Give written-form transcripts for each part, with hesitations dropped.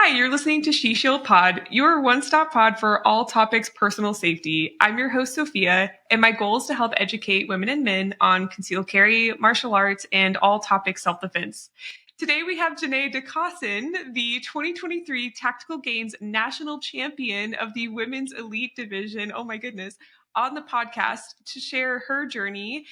Hi, you're listening to She Shield Pod, your one-stop pod for all topics personal safety. I'm your host, Sofia, and my goal is to help educate women and men on concealed carry, martial arts, and all topics self-defense. Today we have Jenay DeCaussin, the 2023 Tactical Games National Champion of the Women's Elite Division. Oh my goodness. On the podcast to share her journey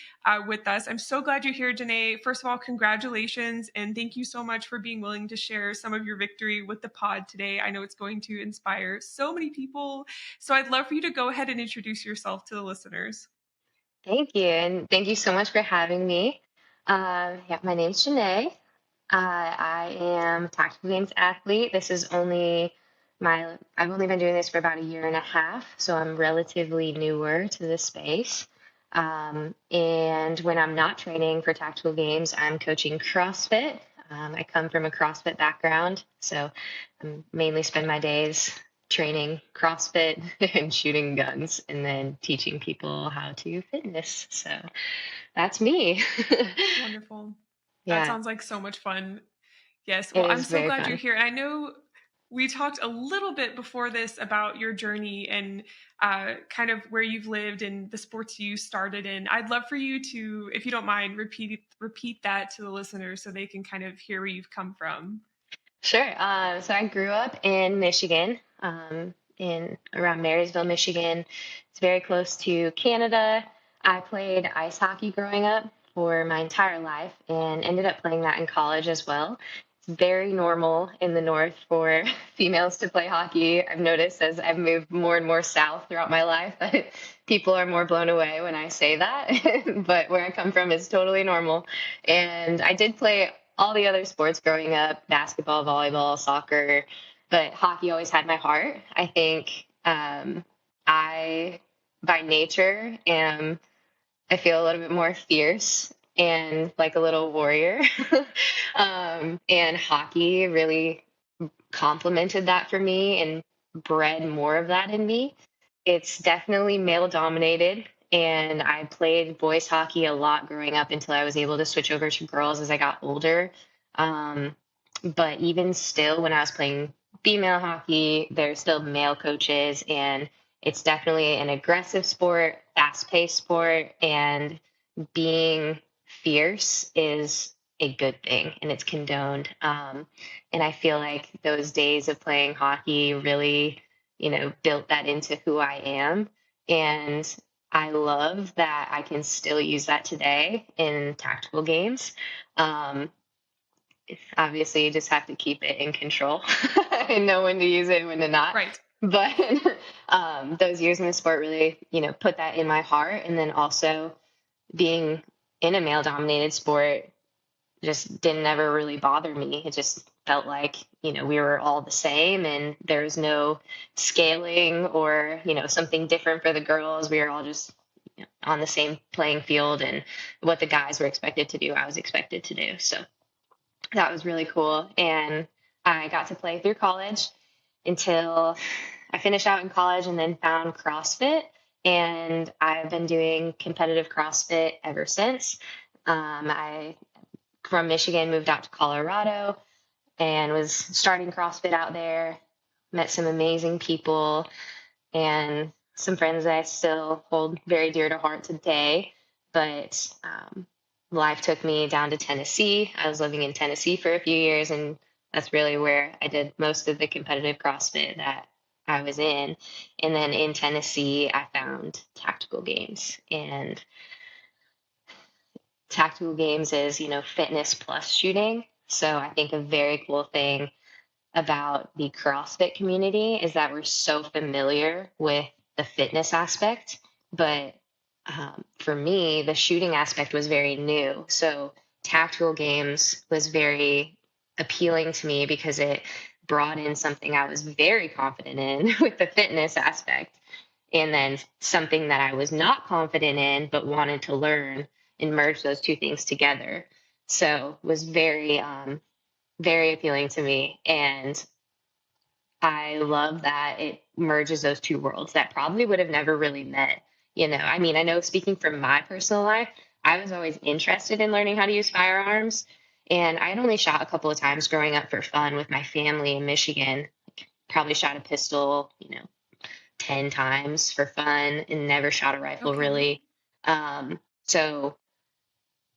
with us. I'm so glad you're here, Jenay. First of all, congratulations, and thank you so much for being willing to share some of your victory with the pod today. I know it's going to inspire so many people. So I'd love for you to go ahead and introduce yourself to the listeners. Thank you, and thank you so much for having me. My name's Jenay. I am a tactical games athlete. I've only been doing this for about a year and a half, so I'm relatively newer to this space. And when I'm not training for tactical games, I'm coaching CrossFit. I come from a CrossFit background, so I mainly spend my days training CrossFit and shooting guns and then teaching people how to fitness. So that's me. Wonderful. That Yeah, sounds like so much fun. Yes. it Well, I'm is so very glad you're fun. here. And I know we talked a little bit before this about your journey and kind of where you've lived and the sports you started in. I'd love for you to, if you don't mind, repeat that to the listeners so they can kind of hear where you've come from. Sure. So I grew up in Michigan, in around Marysville, Michigan. It's very close to Canada. I played ice hockey growing up for my entire life and ended up playing that in college as well. It's very normal in the North for females to play hockey. I've noticed as I've moved more and more south throughout my life that people are more blown away when I say that. But where I come from is totally normal. And I did play all the other sports growing up, basketball, volleyball, soccer, but hockey always had my heart. I think I, by nature, I feel a little bit more fierce and like a little warrior. And hockey really complemented that for me and bred more of that in me. It's definitely male dominated. And I played boys hockey a lot growing up until I was able to switch over to girls as I got older. Um, but even still, when I was playing female hockey, there's still male coaches, and it's definitely an aggressive sport, fast paced sport, and being fierce is a good thing and it's condoned. And I feel like those days of playing hockey really, built that into who I am. And I love that I can still use that today in tactical games. Um, Obviously, you just have to keep it in control and know when to use it and when to not. Right. But those years in the sport really, put that in my heart. And then also being in a male dominated sport just didn't ever really bother me. It just felt like, we were all the same and there was no scaling or, something different for the girls. We were all just on the same playing field, and what the guys were expected to do, I was expected to do. So that was really cool. And I got to play through college until I finished out in college and then found CrossFit. And I've been doing competitive CrossFit ever since. I, from Michigan, moved out to Colorado and was starting CrossFit out there. Met some amazing people and some friends that I still hold very dear to heart today. But life took me down to Tennessee. I was living in Tennessee for a few years, and that's really where I did most of the competitive CrossFit that I was in. And then in Tennessee, I found tactical games. And tactical games is, fitness plus shooting. So I think a very cool thing about the CrossFit community is that we're so familiar with the fitness aspect, but for me, the shooting aspect was very new. So tactical games was very appealing to me because it brought in something I was very confident in with the fitness aspect, and then something that I was not confident in but wanted to learn and merge those two things together. So it was very appealing to me. And I love that it merges those two worlds that probably would have never really met. I mean, I know speaking from my personal life, I was always interested in learning how to use firearms. And I had only shot a couple of times growing up for fun with my family in Michigan. Probably shot a pistol, 10 times for fun and never shot a rifle Okay. really. So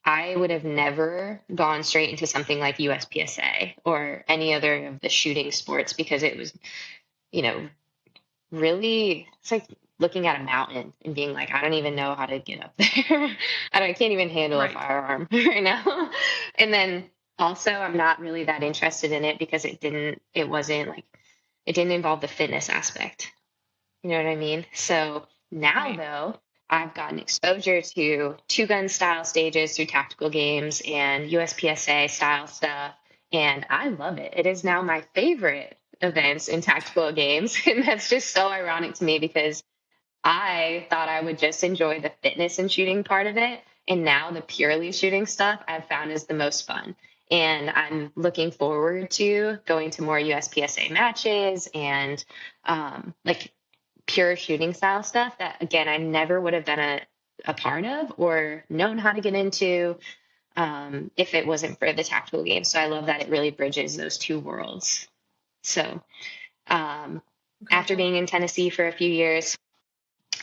I would have never gone straight into something like USPSA or any other of the shooting sports because it was, you know, really, it's like looking at a mountain and being like, I don't even know how to get up there. I can't even handle a Right. firearm right now. And then also, I'm not really that interested in it because it wasn't like, it didn't involve the fitness aspect. You know what I mean? So now, Right. though, I've gotten exposure to two gun style stages through tactical games and USPSA style stuff. And I love it. It is now my favorite events in tactical games. And that's just so ironic to me because I thought I would just enjoy the fitness and shooting part of it. And now the purely shooting stuff I've found is the most fun. And I'm looking forward to going to more USPSA matches and like pure shooting style stuff that again I never would have been a part of or known how to get into if it wasn't for the tactical game. So I love that it really bridges those two worlds. So um, after Incredible. being in Tennessee for a few years,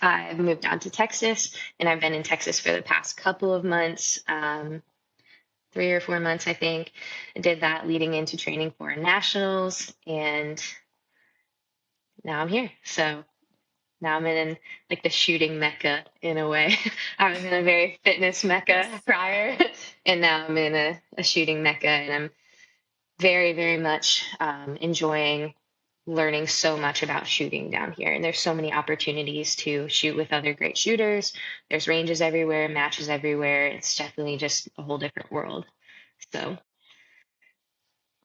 I've moved down to Texas, and I've been in Texas for the past couple of months, 3 or 4 months, I think. I did that leading into training for nationals, and now I'm here. So now I'm in like the shooting mecca in a way. I was in a very fitness mecca Yes. prior, and now I'm in a shooting mecca, and I'm very, very much enjoying learning so much about shooting down here. And there's so many opportunities to shoot with other great shooters. There's ranges everywhere, matches everywhere. It's definitely just a whole different world. So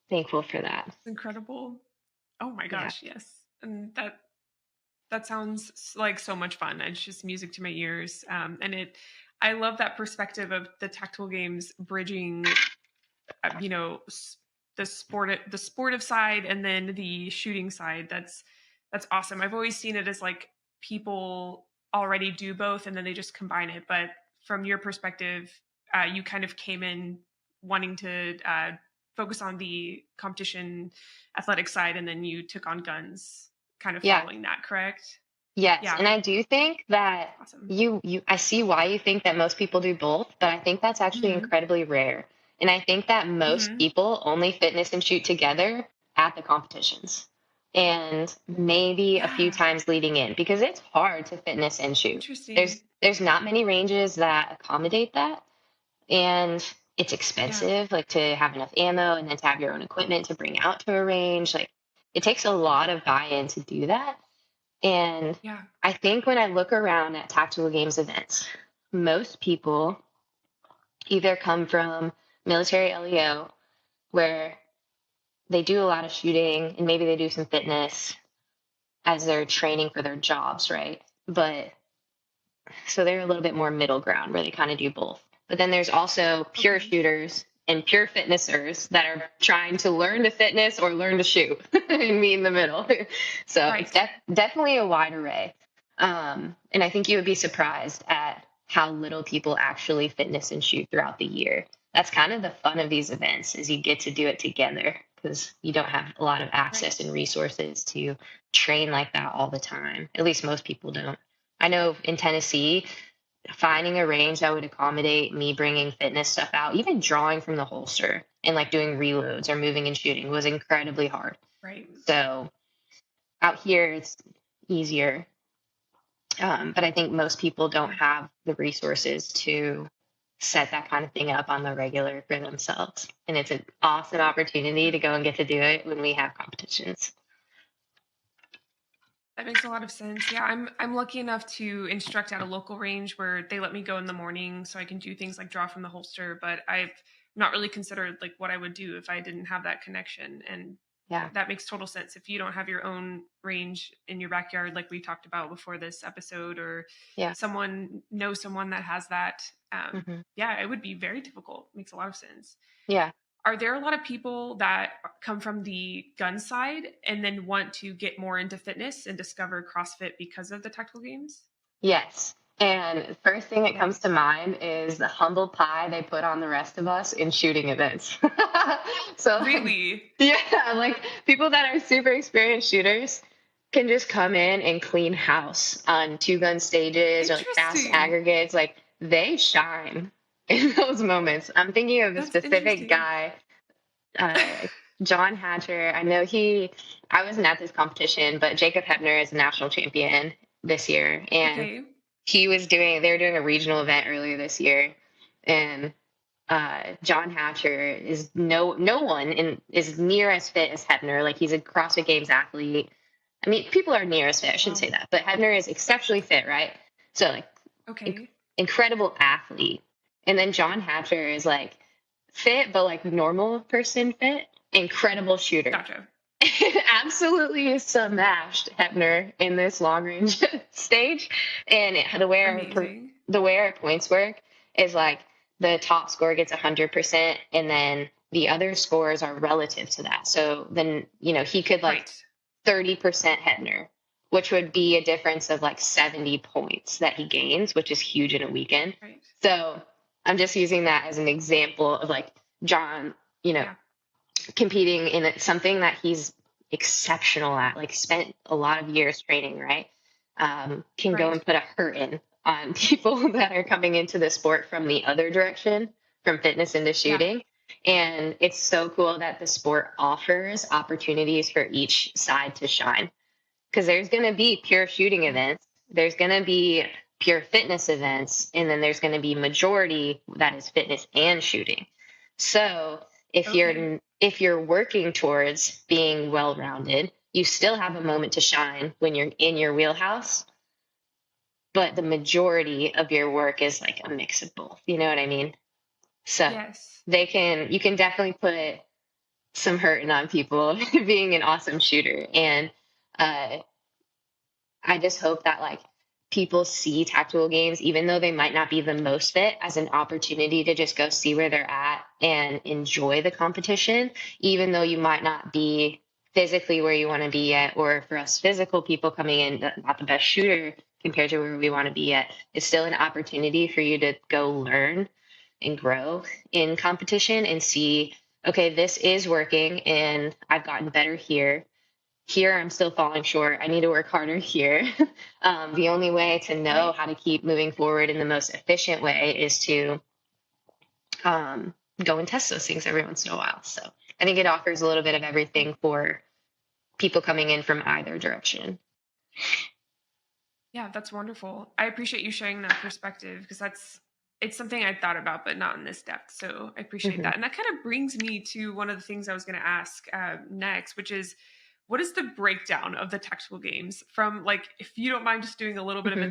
thankful for that. Incredible. Oh my Yeah. gosh, yes. And that sounds like so much fun. It's just music to my ears. And I love that perspective of the tactical games bridging, you know, the sportive side and then the shooting side. That's awesome. I've always seen it as like people already do both and then they just combine it. But from your perspective, you kind of came in wanting to focus on the competition athletic side, and then you took on guns, kind of Yeah. following that. Correct? Yes. Yeah. And I do think that Awesome. I see why you think that most people do both, but I think that's actually Hmm. incredibly rare. And I think that most Hmm. people only fitness and shoot together at the competitions and maybe a few Yeah. times leading in because it's hard to fitness and shoot. Interesting. There's not many ranges that accommodate that, and it's Yeah. expensive like to have enough ammo and then to have your own equipment to bring out to a range. Like it takes a lot of buy-in to do that. And Yeah. I think when I look around at tactical games events, most people either come from military LEO, where they do a lot of shooting and maybe they do some fitness as they're training for their jobs, right? But so they're a little bit more middle ground where they kind of do both. But then there's also pure Okay. shooters and pure fitnessers that are trying to learn to fitness or learn to shoot and me in the middle. So it's Right. definitely a wide array. And I think you would be surprised at how little people actually fitness and shoot throughout the year. That's kind of the fun of these events is you get to do it together because you don't have a lot of access Right. and resources to train like that all the time. At least most people don't. I know in Tennessee, finding a range that would accommodate me bringing fitness stuff out, even drawing from the holster and like doing reloads or moving and shooting was incredibly hard. Right. So out here, it's easier. But I think most people don't Yeah. have the resources to set that kind of thing up on the regular for themselves. And it's an awesome opportunity Yeah. to go and get to do it when we have competitions. That makes a lot of sense. Yeah, I'm lucky enough to instruct at a local range where they let me go in the morning so I can do things like draw from the holster, but I've not really considered like what I would do if I didn't have that connection. And Yeah. that makes total sense. If you don't have your own range in your backyard like we talked about before this episode, or Yeah. someone knows someone that has that, Hmm. yeah, it would be very difficult. Makes a lot of sense. Yeah. Are there a lot of people that come from the gun side and then want to get more into fitness and discover CrossFit because of the tactical games? Yes. And first thing that comes Nice. to mind is the humble pie they put on the rest of us in shooting events. So like, Really? yeah, like people that are super experienced shooters can just come in and clean house on two gun stages or like fast Interesting. aggregates. Like they shine in those moments. I'm thinking of a That's specific interesting. guy, uh, John Hatcher. I wasn't at this competition, but Jacob Hebner is a national champion this year. And Okay. they were doing a regional event earlier this year. And John Hatcher is no one is near as fit as Hebner. Like he's a CrossFit Games athlete. I mean, people are near as fit. I shouldn't Wow. say that, but Hebner is exceptionally fit, right? So like Okay. incredible athlete. And then John Hatcher is like fit, but like normal person fit, incredible shooter. Gotcha. Absolutely smashed Hebner in this long range stage. And Amazing. the way our points work is like the top score gets 100%, and then the other scores are relative to that. So then, he could like Right. 30% Hebner, which would be a difference of like 70 points that he gains, which is huge in a weekend. Right. So I'm just using that as an example of like John, you know, Yeah. competing in something that he's exceptional at, like spent a lot of years training, right? Can go Right. and put a hurt in on people that are coming into the sport from the other direction, from fitness into Yeah. shooting. And it's so cool that the sport offers opportunities for each side to shine. Because there's going to be pure shooting Yeah. events, there's going to be pure fitness events, and then there's going to be majority that is fitness and shooting. So Okay. if you're working towards being well-rounded, you still have a moment to shine when you're in your wheelhouse, but the majority of your work is like a mix of both. You know what I mean? So Yes. you can definitely put some hurting on people being an awesome shooter. And uh, I just hope that like people see tactical games, even though they might not be the most fit, as an opportunity to just go see where they're at and enjoy the competition, even though you might not be physically where you want to be yet, or for us physical people coming in, not the best shooter compared to where we want to be yet. It's still an opportunity for you to go learn and grow in competition and see, okay, this is working and I've gotten better here. Here I'm still falling short. I need to work harder here. The only way to know Right. how to keep moving forward in the most efficient way is to go and test those things every once in a while. So I think it offers a little bit of Right. everything for people coming in from either direction. Yeah, that's wonderful. I appreciate you sharing that perspective because it's something I thought about, but not in this depth. So I appreciate Hmm. that. And that kind of brings me to one of the things I was going to ask next, which is what is the breakdown of the tactical games from like, if you don't mind just doing a little bit of Hmm.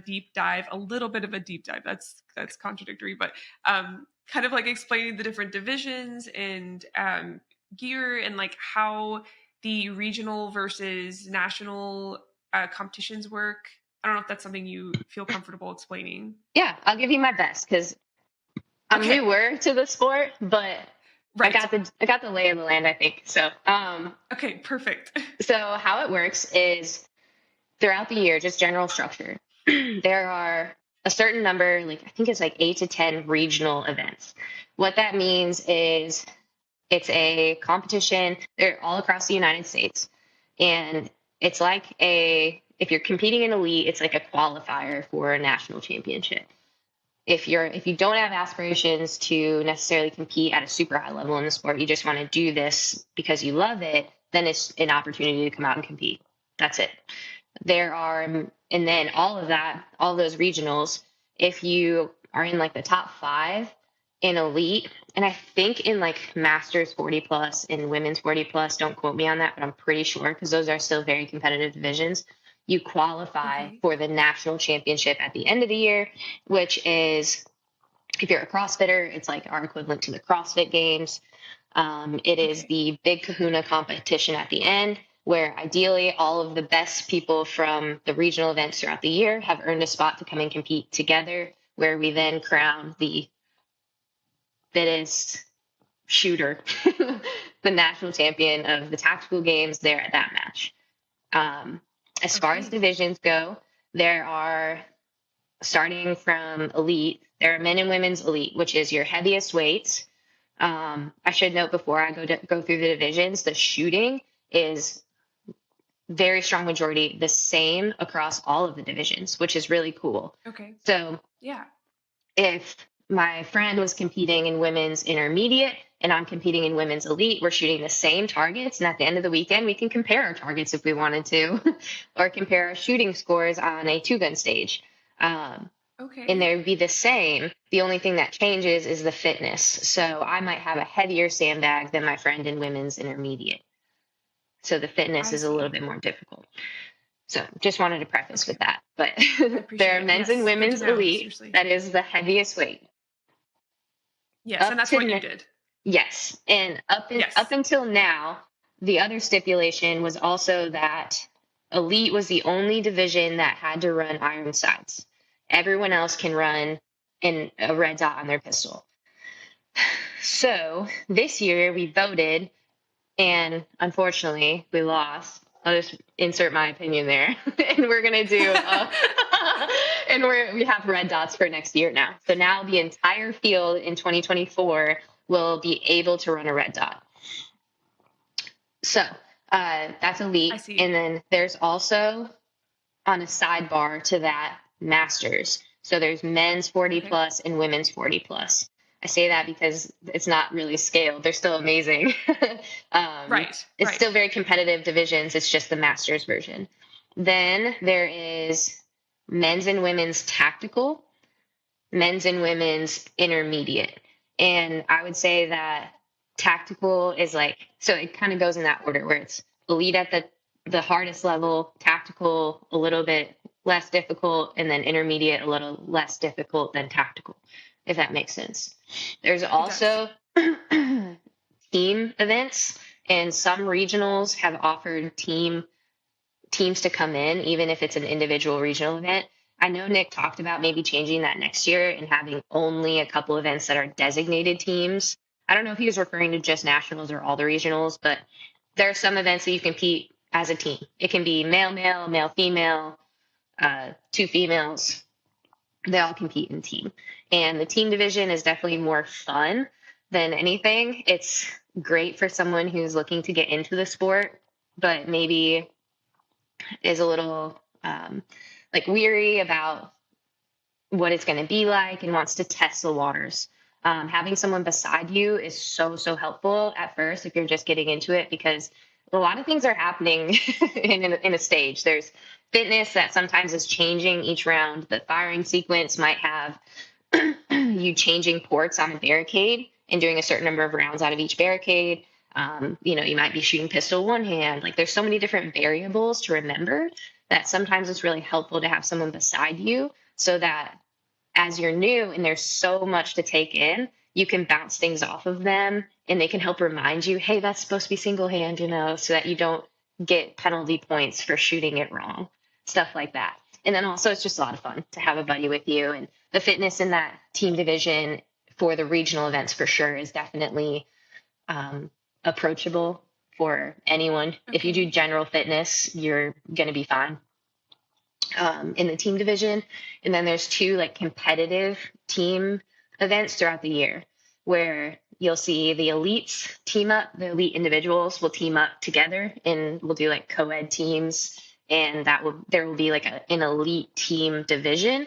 a little bit of a deep dive, that's contradictory, but kind of like explaining the different divisions and gear and like how the regional versus national competitions work. I don't know if that's something you feel comfortable explaining. Yeah, I'll give you my best because I'm Okay. newer to the sport, but Right. I got the lay of the land, I think. Okay, perfect. So how it works is throughout the year, just general structure, there are a certain number, like I think it's like 8 to 10 regional events. What that means is it's a competition. They're all across the United States. And it's like if you're competing in elite, it's like a qualifier for a national championship. If you don't have aspirations to necessarily compete at a super high level in the sport, you just want to do this because you love it, then it's an opportunity to come out and compete. That's it. And then all those regionals, if you are in like the top five in elite, and I think in like masters 40 plus and women's 40 plus, don't quote me on that, but I'm pretty sure because those are still very competitive divisions. You qualify Okay. for the national championship at the end of the year, which is, if you're a CrossFitter, it's like our equivalent to the CrossFit Games. It is Okay. the big kahuna competition at the end, where ideally all of the best people from the regional events throughout the year have earned a spot to come and compete together, where we then crown the fittest shooter, the national champion of the tactical games there at that match. Um, as far as Okay. divisions go, there are starting from elite, there are men and women's elite, which is your heaviest weights. I should note before I go through the divisions, the shooting is very strong majority the same across all of the divisions, which is really cool. Okay. So Yeah. if my friend was competing in women's intermediate and I'm competing in women's elite, we're shooting the same targets. And at the end of the weekend, we can compare our targets if we wanted to, or compare our shooting scores on a 2-gun stage. Okay. And they would be the same. The only thing that changes is the fitness. So I might have a heavier sandbag than my friend in women's intermediate. So the fitness is a little bit more difficult. So just wanted to preface with that. But there are men's and women's elite. Seriously. That is the heaviest weight. Yes, and that's what you did. Yes. And up until now, the other stipulation was also that elite was the only division that had to run iron sights. Everyone else can run in a red dot on their pistol. So this year we voted, and unfortunately we lost. I'll just insert my opinion there. And we're going to do, and we have red dots for next year now. So now the entire field in 2024 will be able to run a red dot. So that's elite. I see. And then there's also on a sidebar to that, masters. So there's men's 40 plus and women's 40 plus. I say that because it's not really scaled. They're still amazing. It's still very competitive divisions. It's just the masters version. Then there is men's and women's tactical, men's and women's intermediate. And I would say that tactical is so it kind of goes in that order where it's elite at the hardest level, tactical a little bit less difficult, and then intermediate a little less difficult than tactical, if that makes sense. There's also team events, and some regionals have offered teams to come in, even if it's an individual regional event. I know Nick talked about maybe changing that next year and having only a couple events that are designated teams. I don't know if he was referring to just nationals or all the regionals, but there are some events that you compete as a team. It can be male, female, 2 females. They all compete in team. And the team division is definitely more fun than anything. It's great for someone who's looking to get into the sport, but maybe is a little weary about what it's going to be like and wants to test the waters. Having someone beside you is so helpful at first if you're just getting into it, because a lot of things are happening in a stage. There's fitness that sometimes is changing each round. The firing sequence might have you changing ports on a barricade and doing a certain number of rounds out of each barricade. You might be shooting pistol one hand. There's so many different variables to remember that sometimes it's really helpful to have someone beside you so that as you're new and there's so much to take in, you can bounce things off of them and they can help remind you, hey, that's supposed to be single hand, so that you don't get penalty points for shooting it wrong, stuff like that. And then also it's just a lot of fun to have a buddy with you, and the fitness in that team division for the regional events for sure is definitely approachable for anyone. Okay. If you do general fitness, you're going to be fine in the team division. And then there's 2 competitive team events throughout the year where you'll see the elites team up. The elite individuals will team up together and we'll do co-ed teams, and there will be an elite team division.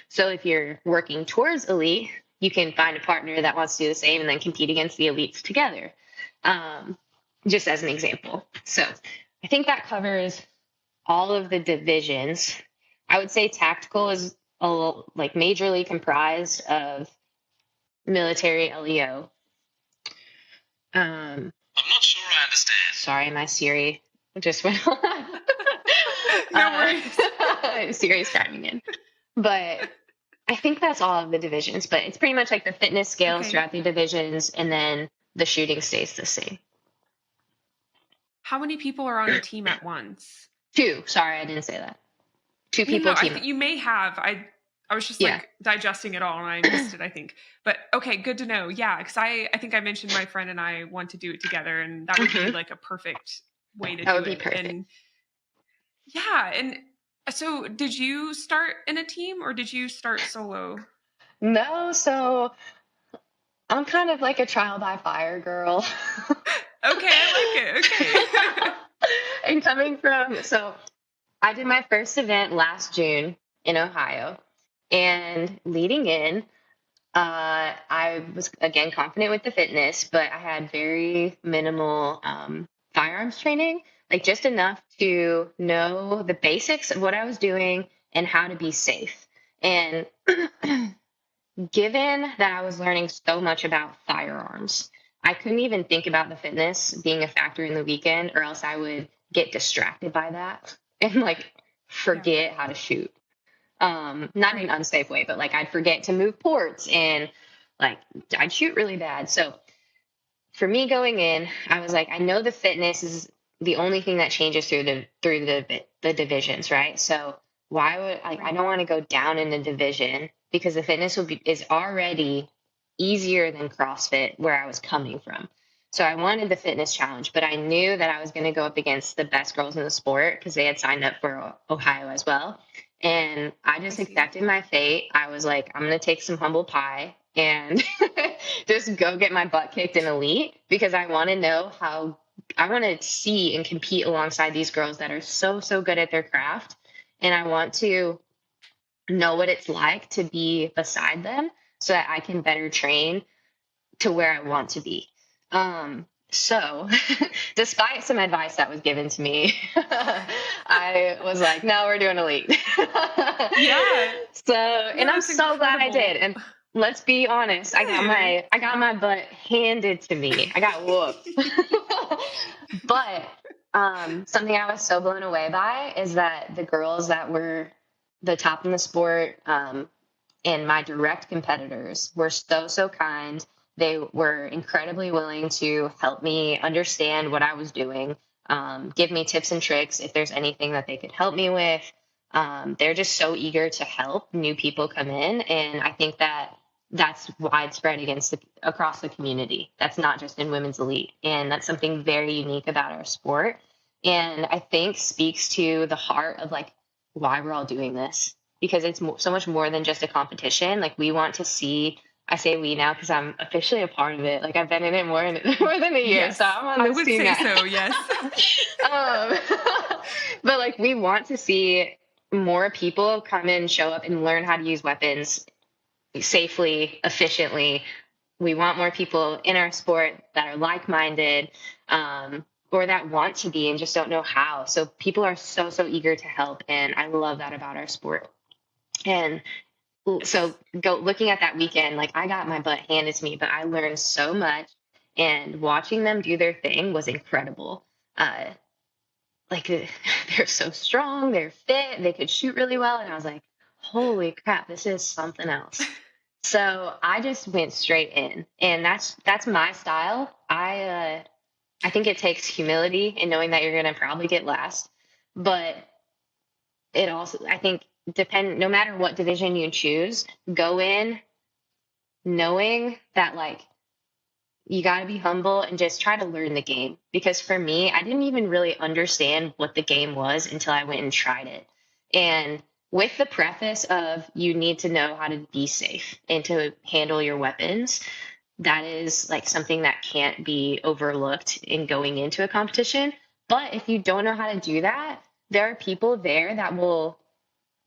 So if you're working towards elite, you can find a partner that wants to do the same and then compete against the elites together. Just as an example. So I think that covers all of the divisions. I would say tactical is majorly comprised of military LEO. I'm not sure I understand. Sorry, my Siri just went on. No worries. Siri's chiming in. But I think that's all of the divisions. But it's pretty much the fitness scales throughout the divisions, and then the shooting stays the same. How many people are on a team at once? 2. Sorry, I didn't say that. 2 people. No, you may have. I was just digesting it all and I missed it, I think. But okay, good to know. Yeah, because I think I mentioned my friend and I want to do it together, and that would be a perfect way to do it. That would be perfect. And yeah, and So did you start in a team or did you start solo? No, so I'm kind of like a trial by fire girl. Okay, I like it. Okay. And coming from, so I did my first event last June in Ohio. And leading in, I was again confident with the fitness, but I had very minimal firearms training, like just enough to know the basics of what I was doing and how to be safe. And given that I was learning so much about firearms, I couldn't even think about the fitness being a factor in the weekend, or else I would get distracted by that and like Yeah, forget how to shoot. Not in an right. unsafe way, but like I'd forget to move ports and like I'd shoot really bad. So for me going in, I was like, I know the fitness is the only thing that changes through the divisions, right? So why would I Right. don't want to go down in the division because the fitness is already easier than CrossFit where I was coming from. So I wanted the fitness challenge, but I knew that I was going to go up against the best girls in the sport because they had signed up for Ohio as well. And I I just see. accepted my fate. I was like, I'm going to take some humble pie and just go get my butt kicked in elite because I want to know how I want to see and compete alongside these girls that are so, so good at their craft. And I want to know what it's like to be beside them so that I can better train to where I want to be. So, despite some advice that was given to me, I was like, no, we're doing elite. Yeah. So, No, and I'm that's so glad I did. incredible. And let's be honest, Good. I got my butt handed to me. I got whooped. But something I was so blown away by is that the girls that were the top in the sport and my direct competitors were so, so kind. They were incredibly willing to help me understand what I was doing, give me tips and tricks if there's anything that they could help me with. They're just so eager to help new people come in. And I think that that's widespread across the community. That's not just in women's elite. And that's something very unique about our sport. And I think speaks to the heart of like why we're all doing this because it's so much more than just a competition. Like we want to see, I say we now because I'm officially a part of it. Like I've been in it more than a year, so Yes, I'm on I this would team say now. so. Yes. um, but like we want to see more people come in, show up, and learn how to use weapons safely, efficiently. We want more people in our sport that are like-minded, or that want to be and just don't know how. So people are so, so eager to help, and I love that about our sport. And so go looking at that weekend, like I got my butt handed to me, but I learned so much and watching them do their thing was incredible. Uh, they're so strong, they're fit, they could shoot really well. And I was like, holy crap, this is something else. So I just went straight in and that's my style. I think it takes humility and knowing that you're going to probably get last, but it also, I think, no matter what division you choose, go in knowing that like you got to be humble and just try to learn the game. Because for me, I didn't even really understand what the game was until I went and tried it. And with the preface of you need to know how to be safe and to handle your weapons, that is like something that can't be overlooked in going into a competition. But if you don't know how to do that, there are people there that will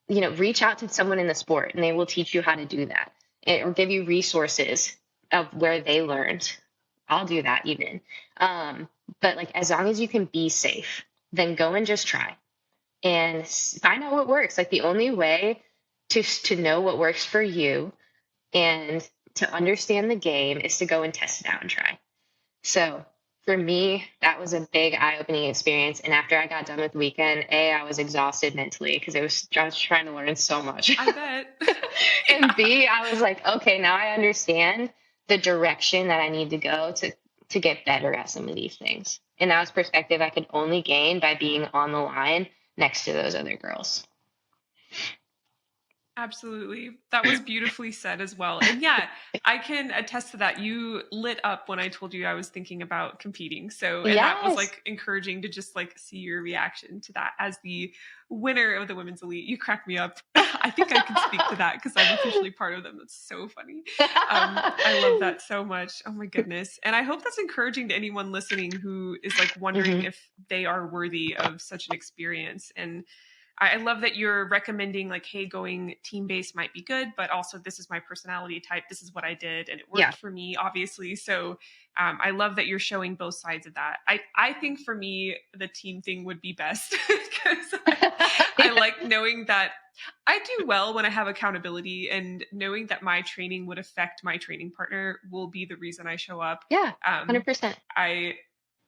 reach out to someone in the sport and they will teach you how to do that or give you resources of where they learned. I'll do that even. But like, as long as you can be safe, then go and just try and find out what works. Like the only way to know what works for you and to understand the game is to go and test it out and try. So for me, that was a big eye-opening experience. And after I got done with the weekend, I was exhausted mentally because I was trying to learn so much. I bet. And Yeah. B, I was like, okay, now I understand the direction that I need to go to get better at some of these things. And that was perspective I could only gain by being on the line next to those other girls. Absolutely. That was beautifully said as well. And yeah, I can attest to that. You lit up when I told you I was thinking about competing. So, and that was Yes. like encouraging to just like see your reaction to that as the winner of the women's elite. You cracked me up. I think I can speak to that because I'm officially part of them. That's so funny. I love that so much. Oh my goodness. And I hope that's encouraging to anyone listening who is like wondering Hmm. if they are worthy of such an experience. And I love that you're recommending like, hey, going team based might be good, but also this is my personality type. This is what I did, and it Yeah. worked for me, obviously. So I love that you're showing both sides of that. I think for me, the team thing would be best because I Yeah. like knowing that I do well when I have accountability, and knowing that my training would affect my training partner will be the reason I show up. Yeah. Um, 100%. I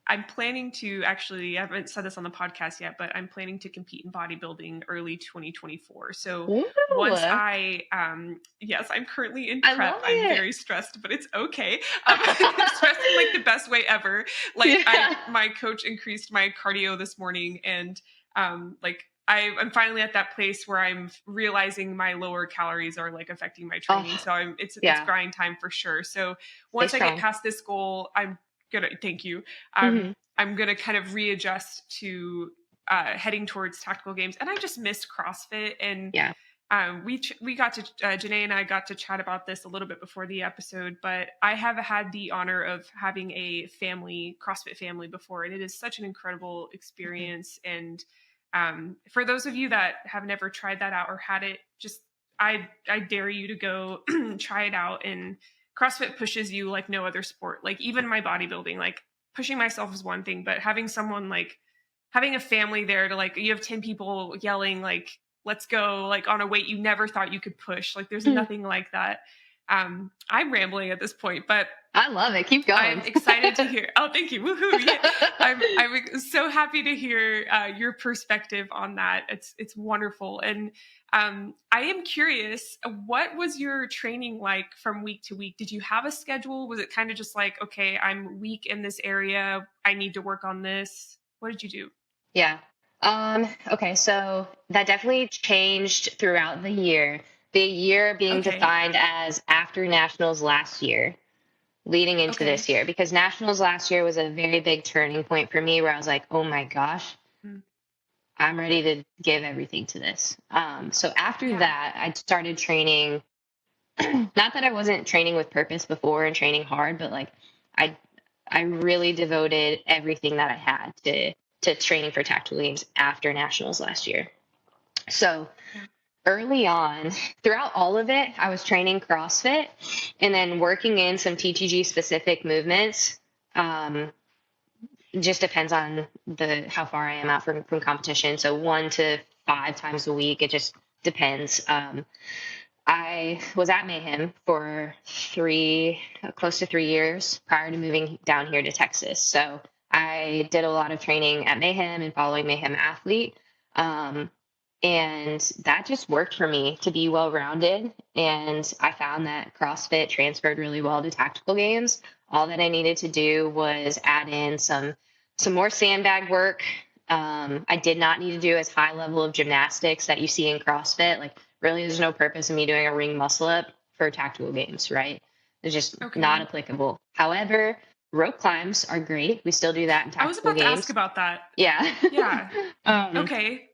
I'm planning to actually, I haven't said this on the podcast yet, but I'm planning to compete in bodybuilding early 2024. So Ooh, once yes, I'm currently in I prep. love I'm it. very stressed, but it's okay. Stressed in like the best way ever. Like Yeah. my coach increased my cardio this morning, and like I'm finally at that place where I'm realizing my lower calories are like affecting my training. Oh, So it's yeah. grind time for sure. So Stay once I get strong. past this goal, I'm gonna thank you. Hmm. I'm gonna kind of readjust to heading towards tactical games, and I just miss CrossFit. And Yeah. we got to Jenay and I got to chat about this a little bit before the episode, but I have had the honor of having a family CrossFit family before, and it is such an incredible Hmm. experience. And for those of you that have never tried that out or had it, just I dare you to go try it out. And CrossFit pushes you like no other sport. Like even my bodybuilding, like pushing myself is one thing, but having someone like having a family there to like you have 10 people yelling like let's go like on a weight you never thought you could push. Like there's nothing like that. I'm rambling at this point, but I love it. Keep going. I'm excited to hear. Oh, thank you. Woohoo. Yeah. I'm so happy to hear your perspective on that. It's wonderful. And I am curious, what was your training like from week to week? Did you have a schedule? Was it kind of just like, okay, I'm weak in this area. I need to work on this. What did you do? Yeah. Okay, so that definitely changed throughout the year. The year being Okay. defined as after nationals last year, leading into Okay. this year, because nationals last year was a very big turning point for me where I was like, oh my gosh, Mm. I'm ready to give everything to this. So after Yeah. that, I started training. Not that I wasn't training with purpose before and training hard, but like I I really devoted everything that I had to training for tactical games after nationals last year. So Yeah. early on, throughout all of it, I was training CrossFit and then working in some TTG specific movements. Um, just depends on the how far I am out from competition. So 1 to 5 times a week. It just depends. I was at Mayhem for close to 3 years prior to moving down here to Texas. So I did a lot of training at Mayhem and following Mayhem Athlete. Um, and that just worked for me to be well rounded. And I found that CrossFit transferred really well to tactical games. All that I needed to do was add in some more sandbag work. I did not need to do as high level of gymnastics that you see in CrossFit. Like really, there's no purpose in me doing a ring muscle up for tactical games, right? It's just not Okay. applicable. However, rope climbs are great. We still do that in I was tactical about to ask games. about that. Yeah. Yeah. um, Okay.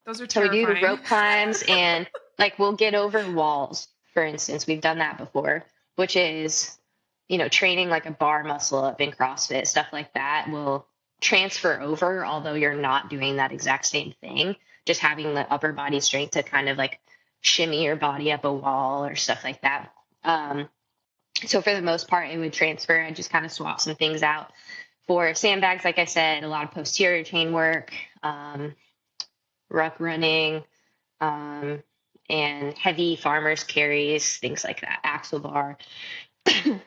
Those are so we do terrifying. rope climbs and like we'll get over walls, for instance. We've done that before, which is, training like a bar muscle up in CrossFit, stuff like that will transfer over, although you're not doing that exact same thing. Just having the upper body strength to kind of like shimmy your body up a wall or stuff like that. So for the most part, it would transfer. I just kind of swap some things out for sandbags. Like I said, a lot of posterior chain work, ruck running, um, and heavy farmers carries, things like that, axle bar.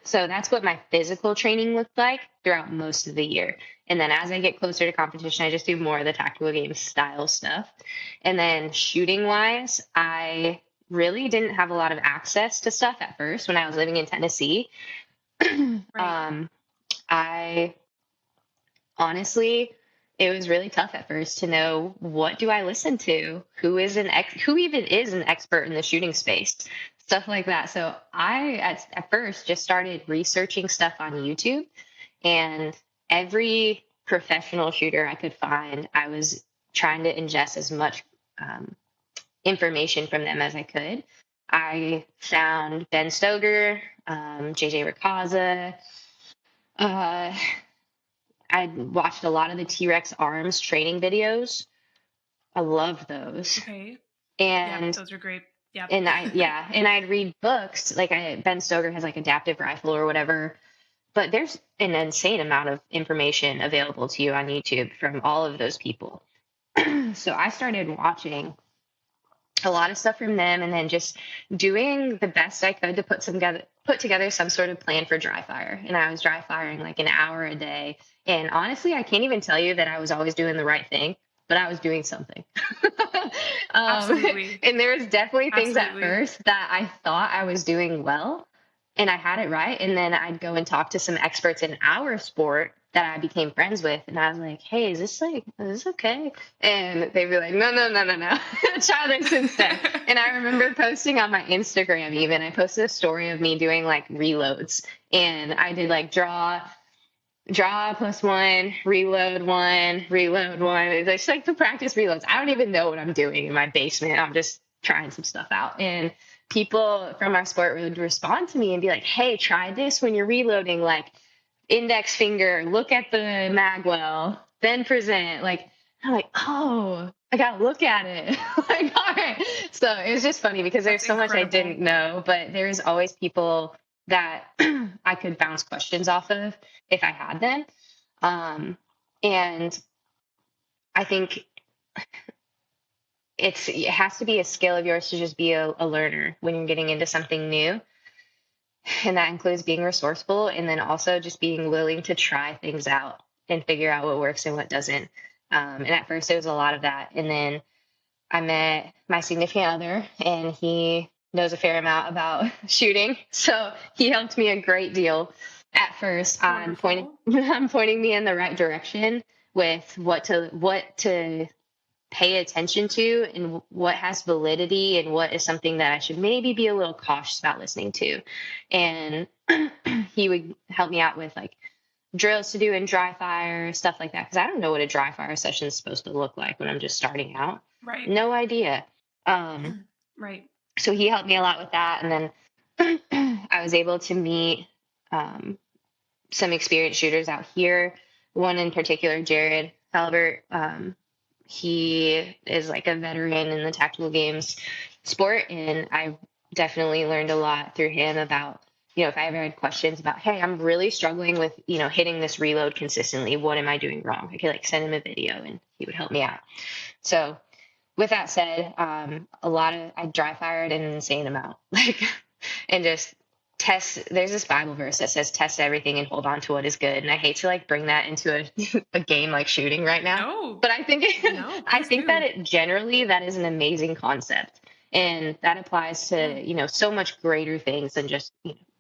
So that's what my physical training looked like throughout most of the year. And then as I get closer to competition, I just do more of the tactical game style stuff. And then shooting wise, I really didn't have a lot of access to stuff at first when I was living in Tennessee. Right. um, I honestly it was really tough at first to know, what do I listen to? Who even is an expert in the shooting space? Stuff like that. So I at first just started researching stuff on YouTube, and every professional shooter I could find, I was trying to ingest as much um, information from them as I could. I found Ben Stoger, JJ Racaza. Uh, I watched a lot of the T-Rex arms training videos. I love those. Okay. Yeah, And those are great. Yeah. and I'd read books like Ben Stoger has like Adaptive Rifle or whatever. But there's an insane amount of information available to you on YouTube from all of those people. So I started watching a lot of stuff from them, and then just doing the best I could to put together some sort of plan for dry fire. And I was dry firing like an hour a day. And honestly, I can't even tell you that I was always doing the right thing, but I was doing something. Absolutely. And there was definitely things Absolutely. at first that I thought I was doing well and I had it right. And then I'd go and talk to some experts in our sport that I became friends with. And I was like, hey, is this okay? And they'd be like, no. Try this instead. And I remember posting on my Instagram, even, I posted a story of me doing like reloads. And I did like draw +1, reload 1, reload 1. It's just like to practice reloads. I don't even know what I'm doing in my basement. I'm just trying some stuff out. And people from our sport would respond to me and be like, hey, try this when you're reloading, like index finger, look at the mag well, then present. Like, I'm like, oh, I gotta look at it. Like, all right. So it was just funny because there's That's so much I incredible. didn't know, but there's always people that I could bounce questions off of if I had them. And I think it has to be a skill of yours to just be a learner when you're getting into something new. And that includes being resourceful, and then also just being willing to try things out and figure out what works and what doesn't. And at first it was a lot of that. And then I met my significant other, and he knows a fair amount about shooting. So he helped me a great deal at first on pointing me in the right direction with what to pay attention to and what has validity and what is something that I should maybe be a little cautious about listening to. And he would help me out with like drills to do in dry fire, stuff like that. Because I don't know what a dry fire session is supposed to look like when I'm just starting out. Right. No idea. Right. So he helped me a lot with that. And then I was able to meet some experienced shooters out here. One in particular, Jared Halbert. He is like a veteran in the tactical games sport, and I definitely learned a lot through him about, if I ever had questions about, hey, I'm really struggling with, hitting this reload consistently. What am I doing wrong? I could like send him a video and he would help me out. So with that said, I dry fired an insane amount, and just there's this Bible verse that says test everything and hold on to what is good. And I hate to like bring that into a game like shooting right now. No. But I think that that is an amazing concept. And that applies to, so much greater things than just,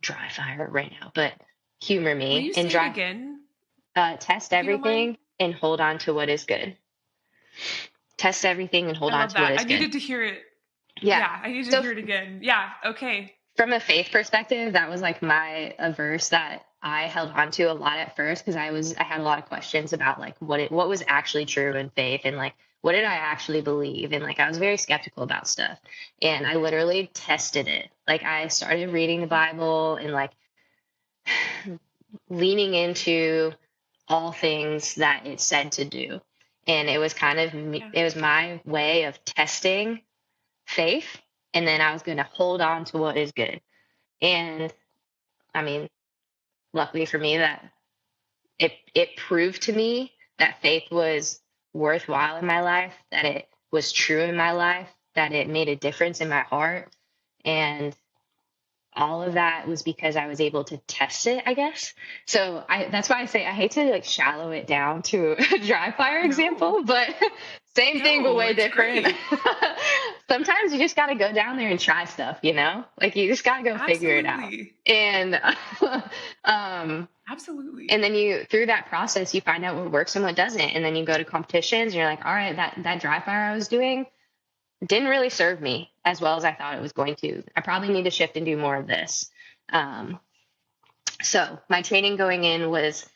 dry fire right now. But humor me. Will you say it again? Test everything and hold on to what is good. Test everything and hold on to what is good. I needed to hear it. Yeah, I needed to hear it again. Yeah, okay. From a faith perspective, that was like a verse that I held on to a lot at first, because I had a lot of questions about like what was actually true in faith, and like what did I actually believe, and like I was very skeptical about stuff, and I literally tested it. Like I started reading the Bible and like leaning into all things that it said to do, and it was kind of it was my way of testing faith. And then I was going to hold on to what is good. And I mean, luckily for me, that it proved to me that faith was worthwhile in my life, that it was true in my life, that it made a difference in my heart. And all of that was because I was able to test it, I guess. So that's why I say I hate to like shallow it down to a dry fire example, but same thing, but way different. sometimes you just got to go down there and try stuff, you know? Like you just got to go figure it out. Absolutely. And um Absolutely. and then you through that process you find out what works and what doesn't. And then you go to competitions and you're like, all right, that dry fire I was doing didn't really serve me as well as I thought it was going to. I probably need to shift and do more of this. Um so my training going in was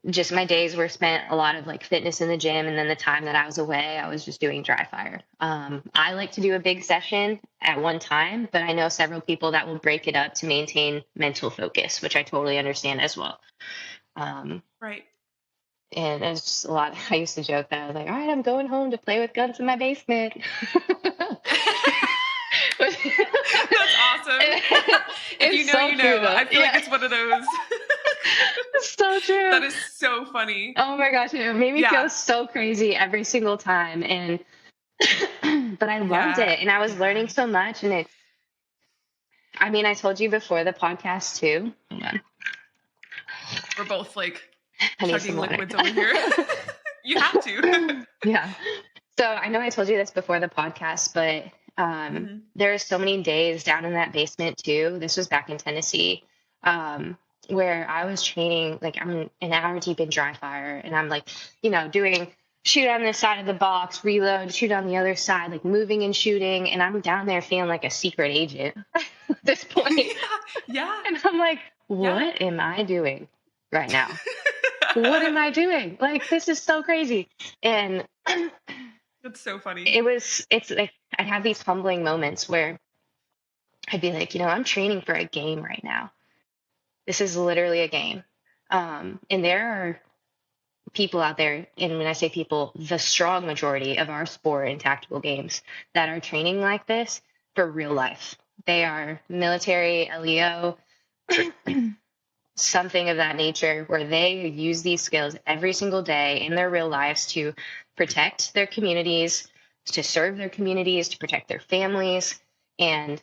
just my days were spent a lot of like fitness in the gym, and then the time that I was away I was just doing dry fire. I like to do a big session at one time, but I know several people that will break it up to maintain mental focus, which I totally understand as well. Right. And it's just a lot. I used to joke that I was like, all right, I'm going home to play with guns in my basement. That's awesome. If you know, so you true, know. though. I feel like it's one of those. It's so true. That is so funny. Oh my gosh, it made me feel so crazy every single time. And but I loved it, and I was learning so much. And I mean, I told you before the podcast too. Hold on. We're both like I need chugging some water. liquids over here. You have to. Yeah. So I know I told you this before the podcast, but there are so many days down in that basement too. This was back in Tennessee, where I was training, like I'm an hour deep in dry fire, and I'm like, doing shoot on this side of the box, reload, shoot on the other side, like moving and shooting, and I'm down there feeling like a secret agent at this point. Yeah. And I'm like, what am I doing right now? What am I doing? Like, this is so crazy. And that's so funny. It's like I'd have these humbling moments where I'd be like, I'm training for a game right now. This is literally a game. And there are people out there, and when I say people, the strong majority of our sport and tactical games that are training like this for real life. They are military, LEO, something of that nature, where they use these skills every single day in their real lives to protect their communities, to serve their communities, to protect their families. And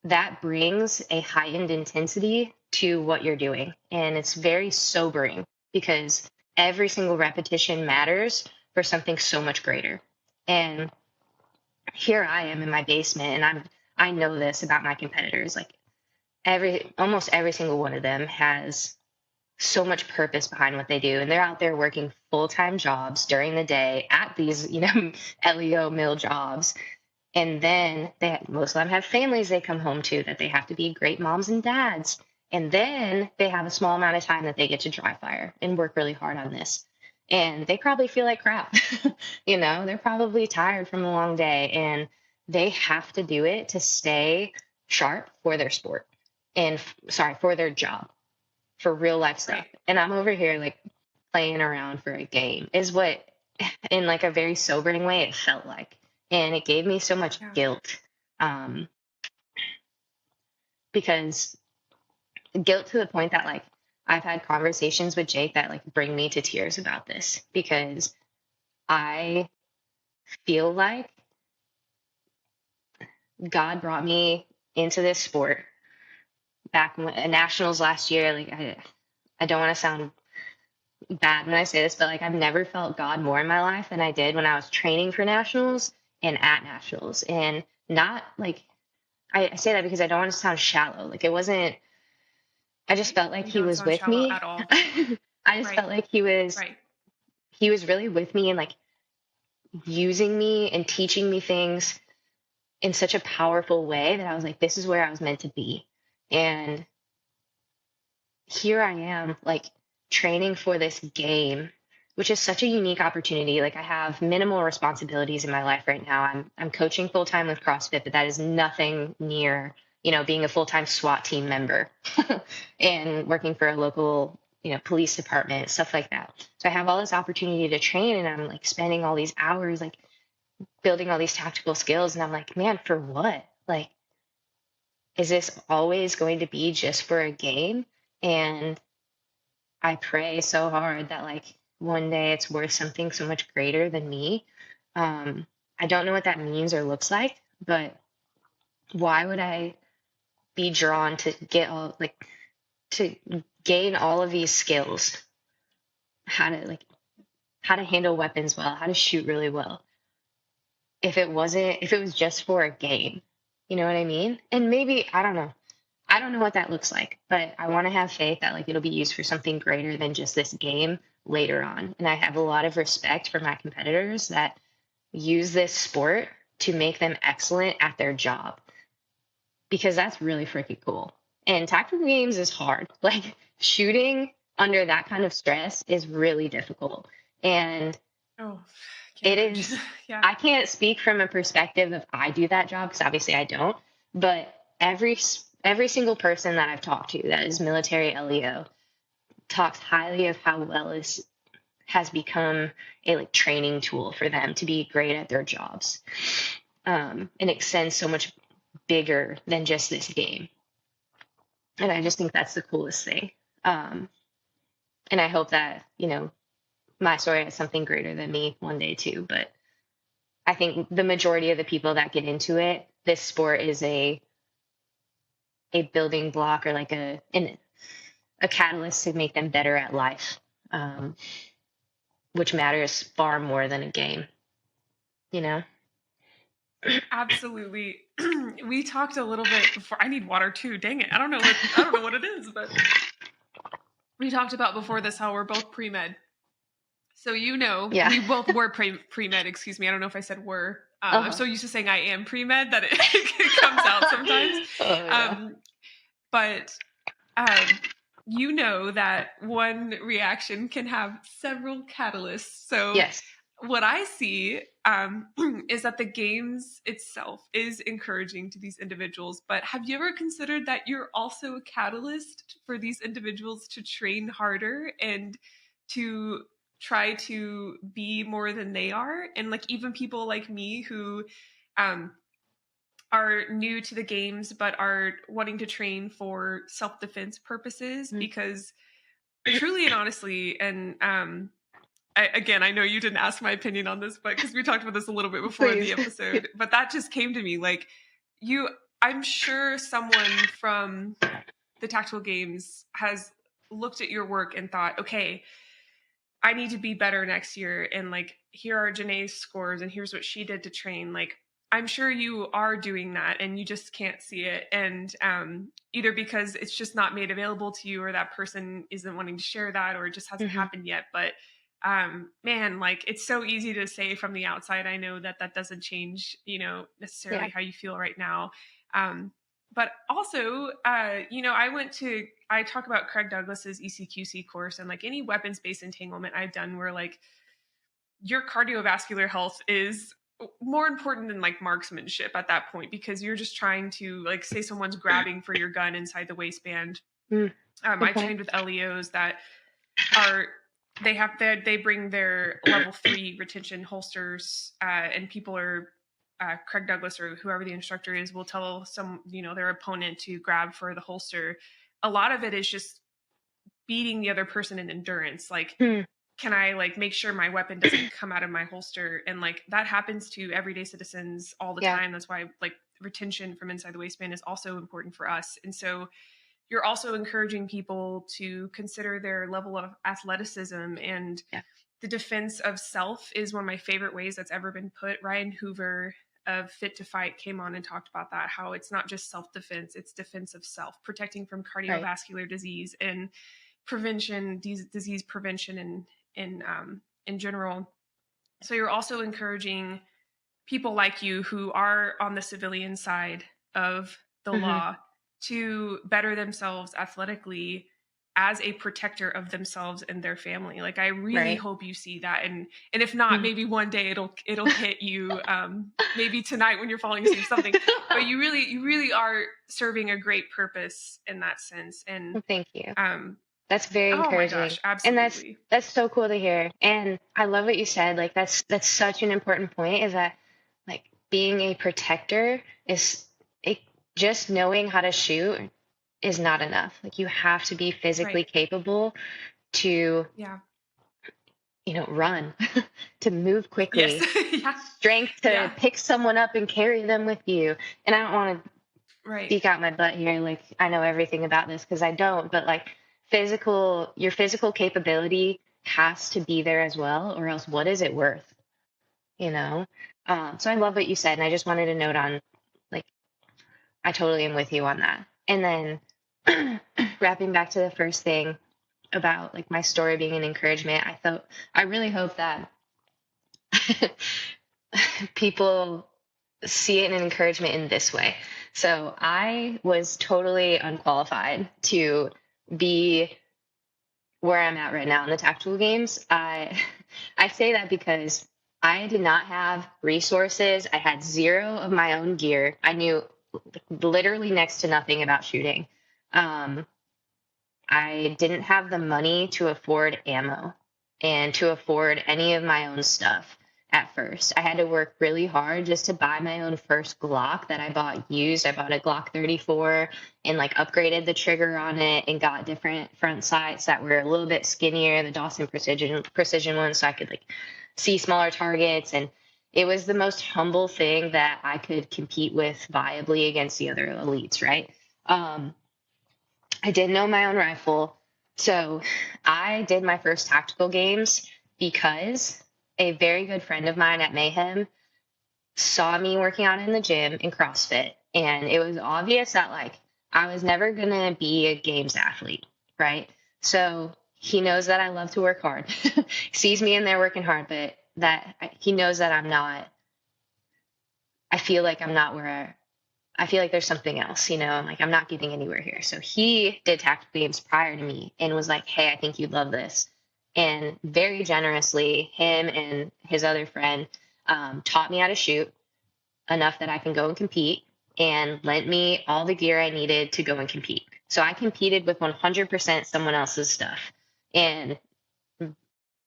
that brings a heightened intensity to what you're doing. And it's very sobering because every single repetition matters for something so much greater. And here I am in my basement, and I know this about my competitors. Like almost every single one of them has so much purpose behind what they do, and they're out there working full-time jobs during the day at these LEO mill jobs. And then most of them have families they come home to that they have to be great moms and dads. And then they have a small amount of time that they get to dry fire and work really hard on this. And they probably feel like crap. They're probably tired from a long day, and they have to do it to stay sharp for their sport and for their job, for real life stuff. Right. And I'm over here like playing around for a game is what, in like a very sobering way, it felt like. And it gave me so much guilt, because guilt to the point that like I've had conversations with Jake that like bring me to tears about this, because I feel like God brought me into this sport back at nationals last year. Like I don't want to sound bad when I say this, but like I've never felt God more in my life than I did when I was training for nationals and at nationals. And not like I say that because I don't want to sound shallow. Like it wasn't. I just felt like he was with me at all. I just felt like he was really with me and like using me and teaching me things in such a powerful way that I was like, this is where I was meant to be. And here I am, like training for this game, which is such a unique opportunity. Like I have minimal responsibilities in my life right now. I'm coaching full time with CrossFit, but that is nothing near, being a full-time SWAT team member and working for a local, police department, stuff like that. So I have all this opportunity to train, and I'm like spending all these hours, like building all these tactical skills. And I'm like, man, for what? Like, is this always going to be just for a game? And I pray so hard that like one day it's worth something so much greater than me. I don't know what that means or looks like, but why would I be drawn to to gain all of these skills? How to handle weapons well, how to shoot really well. if it was just for a game. You know what I mean? And maybe, I don't know. I don't know what that looks like, but I want to have faith that like it'll be used for something greater than just this game later on. And I have a lot of respect for my competitors that use this sport to make them excellent at their job because that's really freaking cool. And tactical games is hard. Like shooting under that kind of stress is really difficult. And Oh, can't it imagine. is, Yeah. I can't speak from a perspective of I do that job because obviously I don't, but every single person that I've talked to that is military LEO talks highly of how well is has become a like training tool for them to be great at their jobs. And extends so much bigger than just this game. And I just think that's the coolest thing. Um, and I hope that, my story has something greater than me one day too. But I think the majority of the people that get into it, this sport is a building block or like a catalyst to make them better at life, which matters far more than a game, you know? Absolutely. We talked a little bit before. I need water too. Dang it. I don't know what it is, but we talked about before this how we're both pre-med. So Yeah. we both were pre-med, excuse me. I don't know if I said were. I'm so used to saying I am pre-med that it comes out sometimes. Oh, yeah. But you know that one reaction can have several catalysts. So Yes. what I see is that the games itself is encouraging to these individuals. But have you ever considered that you're also a catalyst for these individuals to train harder and to try to be more than they are? And like even people like me who are new to the games but are wanting to train for self-defense purposes because truly and honestly, and I know you didn't ask my opinion on this, but because we talked about this a little bit before Please. the episode, but that just came to me. Like I'm sure someone from the tactical games has looked at your work and thought, okay, I need to be better next year. And like, here are Jenay's scores and here's what she did to train. Like, I'm sure you are doing that and you just can't see it. And either because it's just not made available to you or that person isn't wanting to share that or it just hasn't happened yet. But man, like it's so easy to say from the outside. I know that doesn't change, necessarily how you feel right now. But also, I talk about Craig Douglas's ECQC course and like any weapons-based entanglement I've done where like your cardiovascular health is more important than like marksmanship at that point because you're just trying to like say someone's grabbing for your gun inside the waistband. I trained with LEOs that they bring their level 3 retention holsters and people are Craig Douglas or whoever the instructor is will tell their opponent to grab for the holster. A lot of it is just beating the other person in endurance. Like, can I like make sure my weapon doesn't come out of my holster? And like that happens to everyday citizens all the time. That's why like retention from inside the waistband is also important for us. And so you're also encouraging people to consider their level of athleticism and the defense of self is one of my favorite ways that's ever been put. Ryan Hoover of Fit to Fight came on and talked about that, how it's not just self-defense, it's defense of self, protecting from cardiovascular disease and prevention, disease prevention in general. So you're also encouraging people like you who are on the civilian side of the law to better themselves athletically as a protector of themselves and their family. Like I really hope you see that. And if not, maybe one day it'll hit you, maybe tonight when you're falling asleep something, but you really are serving a great purpose in that sense. And thank you. That's very encouraging. Oh my gosh, absolutely. And that's so cool to hear. And I love what you said. Like that's such an important point is that like being a protector is just knowing how to shoot is not enough. Like you have to be physically capable to run, to move quickly, strength to pick someone up and carry them with you. And I don't want to speak out my butt here. Like I know everything about this because I don't, but like your physical capability has to be there as well, or else what is it worth? you know? So I love what you said. And I just wanted to note on, like, I totally am with you on that. And then wrapping back to the first thing about like my story being an encouragement, I really hope that people see it an encouragement in this way. So I was totally unqualified to be where I'm at right now in the tactical games. I say that because I did not have resources. I had zero of my own gear. I knew literally next to nothing about shooting. Um, I didn't have the money to afford ammo and to afford any of my own stuff at first. I had to work really hard just to buy my own first Glock that I bought used. I bought a Glock 34 and like upgraded the trigger on it and got different front sights that were a little bit skinnier, the Dawson precision ones, so I could like see smaller targets. And it was the most humble thing that I could compete with viably against the other elites, right? I didn't know my own rifle. So I did my first tactical games because a very good friend of mine at Mayhem saw me working out in the gym in CrossFit. And it was obvious that like I was never going to be a games athlete, right? So he knows that I love to work hard, sees me in there working hard, but he knows that I feel like I'm not where I feel like there's something else, like I'm not getting anywhere here. So he did tactical games prior to me and was like, hey, I think you'd love this. And very generously, him and his other friend taught me how to shoot enough that I can go and compete and lent me all the gear I needed to go and compete. So I competed with 100% someone else's stuff and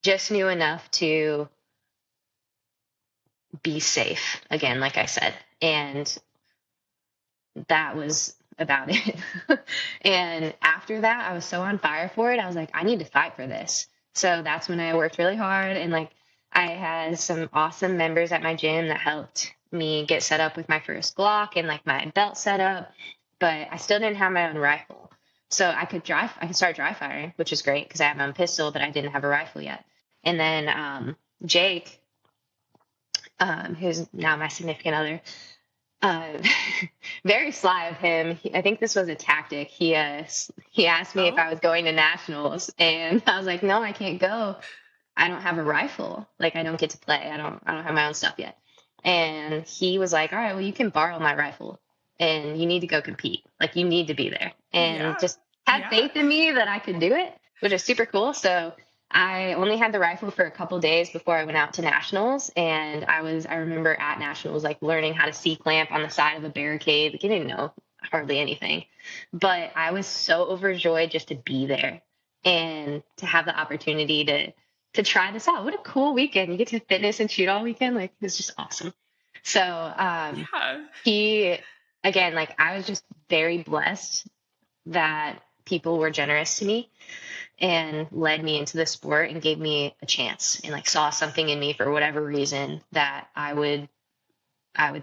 just knew enough to be safe, again, like I said. And that was about it. And after that, I was so on fire for it. I was like, I need to fight for this. So that's when I worked really hard. And like, I had some awesome members at my gym that helped me get set up with my first Glock and like my belt set up, but I still didn't have my own rifle. So I could start dry firing, which is great because I have my own pistol, but I didn't have a rifle yet. And then Jake, who's now my significant other, uh, very sly of him. I think this was a tactic. He asked me if I was going to nationals, and I was like, no, I can't go. I don't have a rifle. Like I don't get to play. I don't have my own stuff yet. And he was like, all right, well, you can borrow my rifle, and you need to go compete. Like you need to be there, and just had faith in me that I could do it, which is super cool. So I only had the rifle for a couple days before I went out to nationals. And I remember at nationals, like learning how to C-clamp on the side of a barricade. Like I didn't know hardly anything, but I was so overjoyed just to be there and to have the opportunity to try this out. What a cool weekend. You get to fitness and shoot all weekend. Like it's just awesome. So, again, like I was just very blessed that people were generous to me and led me into the sport and gave me a chance and like saw something in me for whatever reason that I would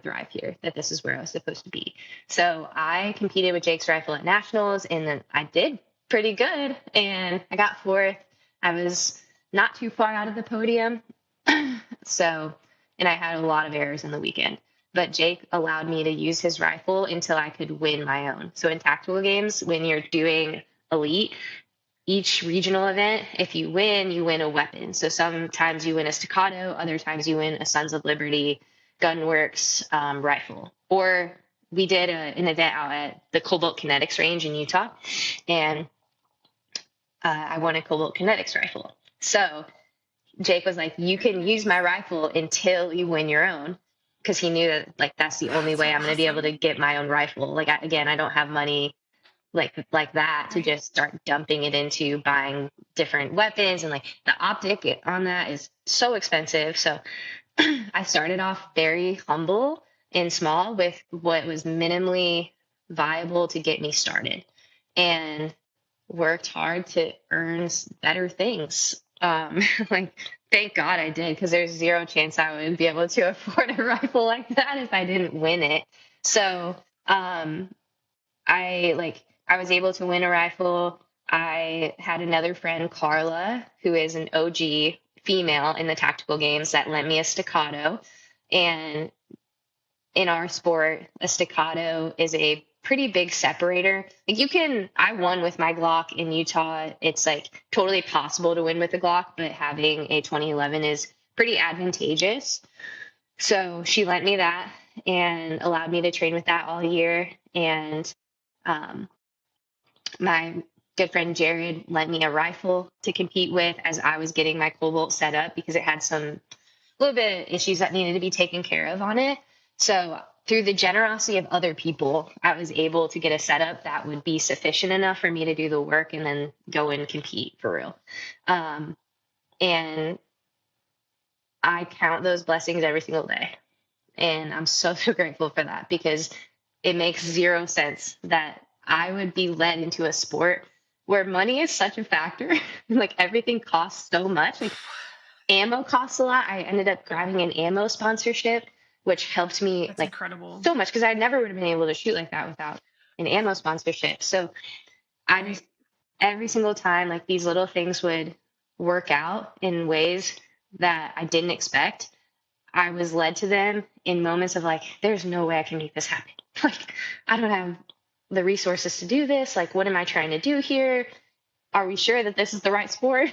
thrive here, that this is where I was supposed to be. So I competed with Jake's rifle at nationals and then I did pretty good and I got fourth. I was not too far out of the podium. So, and I had a lot of errors in the weekend, but Jake allowed me to use his rifle until I could win my own. So in tactical games, when you're doing elite, each regional event, if you win a weapon. So sometimes you win a staccato, other times you win a Sons of Liberty Gunworks rifle. Or we did an event out at the Cobalt Kinetics range in Utah, and I won a Cobalt Kinetics rifle. So Jake was like, you can use my rifle until you win your own, because he knew that like that's the only way I'm going to be able to get my own rifle. Like I don't have money like that to just start dumping it into buying different weapons, and like the optic on that is so expensive. So I started off very humble and small with what was minimally viable to get me started, and worked hard to earn better things. Like thank God I did, because there's zero chance I would be able to afford a rifle like that if I didn't win it. So I was able to win a rifle. I had another friend, Carla, who is an OG female in the tactical games that lent me a staccato. And in our sport, a staccato is a pretty big separator. Like I won with my Glock in Utah. It's like totally possible to win with a Glock, but having a 2011 is pretty advantageous. So she lent me that and allowed me to train with that all year. And my good friend Jared lent me a rifle to compete with as I was getting my Cobalt set up because it had some little bit of issues that needed to be taken care of on it. So through the generosity of other people, I was able to get a setup that would be sufficient enough for me to do the work and then go and compete for real. And I count those blessings every single day. And I'm so, so grateful for that because it makes zero sense that I would be led into a sport where money is such a factor. Like everything costs so much. Like ammo costs a lot. I ended up grabbing an ammo sponsorship, which helped me That's incredible. So much because I never would have been able to shoot like that without an ammo sponsorship. So I just every single time like these little things would work out in ways that I didn't expect. I was led to them in moments of like, there's no way I can make this happen. Like, I don't have the resources to do this. Like, what am I trying to do here? Are we sure that this is the right sport?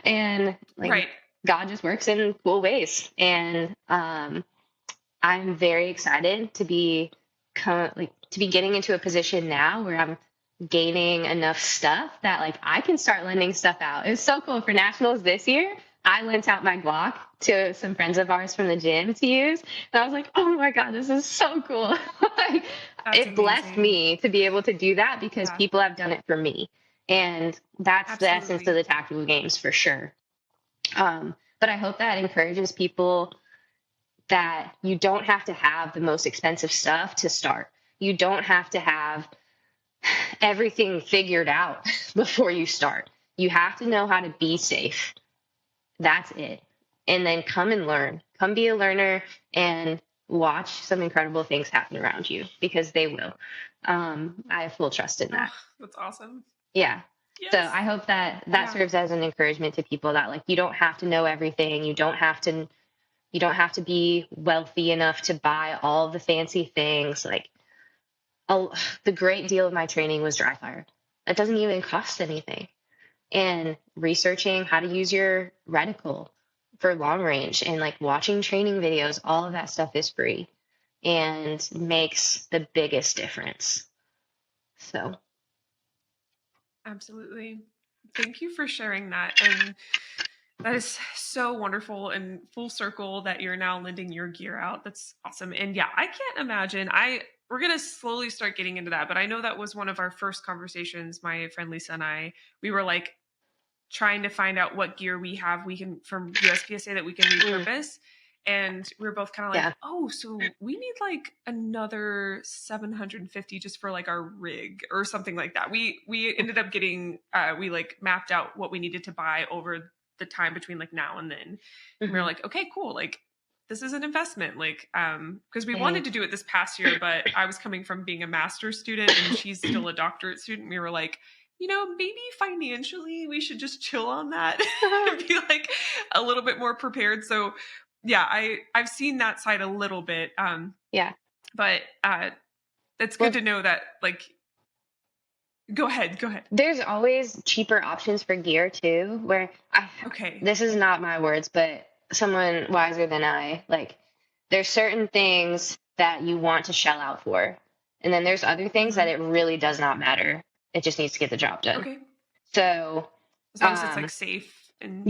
And like, God just works in cool ways. And I'm very excited to be getting into a position now where I'm gaining enough stuff that like I can start lending stuff out. It was so cool for nationals this year. I lent out my Glock to some friends of ours from the gym to use. And I was like, oh my God, this is so cool. Like, it blessed me to be able to do that because people have done it for me. And that's the essence of the tactical games for sure. But I hope that encourages people that you don't have to have the most expensive stuff to start. You don't have to have everything figured out before you start. You have to know how to be safe. That's it. And then come and learn. Come be a learner and watch some incredible things happen around you because they will. I have full trust in that. Oh, that's awesome. Yeah. Yes. So I hope that serves as an encouragement to people that like you don't have to know everything. You don't have to be wealthy enough to buy all the fancy things. Like the great deal of my training was dry fire. It doesn't even cost anything. And researching how to use your reticle for long range and like watching training videos, all of that stuff is free and makes the biggest difference. So. Absolutely. Thank you for sharing that. And that is so wonderful and full circle that you're now lending your gear out. That's awesome. And yeah, I can't imagine. We're going to slowly start getting into that, but I know that was one of our first conversations. My friend Lisa and I, we were like trying to find out what gear we can from USPSA that we can repurpose. And we were both kind of like, oh, so we need like another 750 just for like our rig or something like that. We ended up getting, we like mapped out what we needed to buy over the time between like now and then. Mm-hmm. And we were like, okay, cool. Like this is an investment. Like, cause we wanted to do it this past year, but I was coming from being a master's student and she's still a doctorate student. We were like, maybe financially we should just chill on that and be like a little bit more prepared. So yeah, I've seen that side a little bit. But it's good to know that like, go ahead. There's always cheaper options for gear too, where this is not my words, but someone wiser than I, like there's certain things that you want to shell out for. And then there's other things that it really does not matter. It just needs to get the job done. Okay. So as long as it's like safe and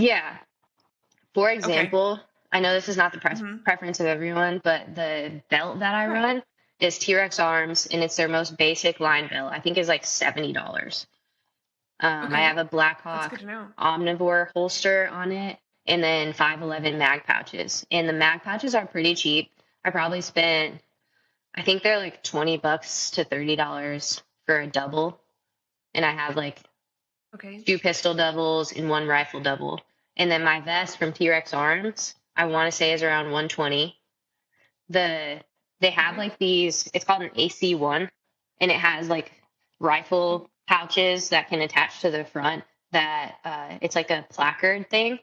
For example, I know this is not the preference of everyone, but the belt that I run is T-Rex Arms, and it's their most basic line belt. I think is like $70. I have a Blackhawk Omnivore holster on it, and then 511 mag pouches. And the mag pouches are pretty cheap. I probably spent, I think they're like $20 to $30 for a double. And I have like 2 pistol doubles and 1 rifle double. And then my vest from T-Rex Arms, I want to say is around 120. They have like these, it's called an AC1, and it has like rifle pouches that can attach to the front that it's like a placard thing.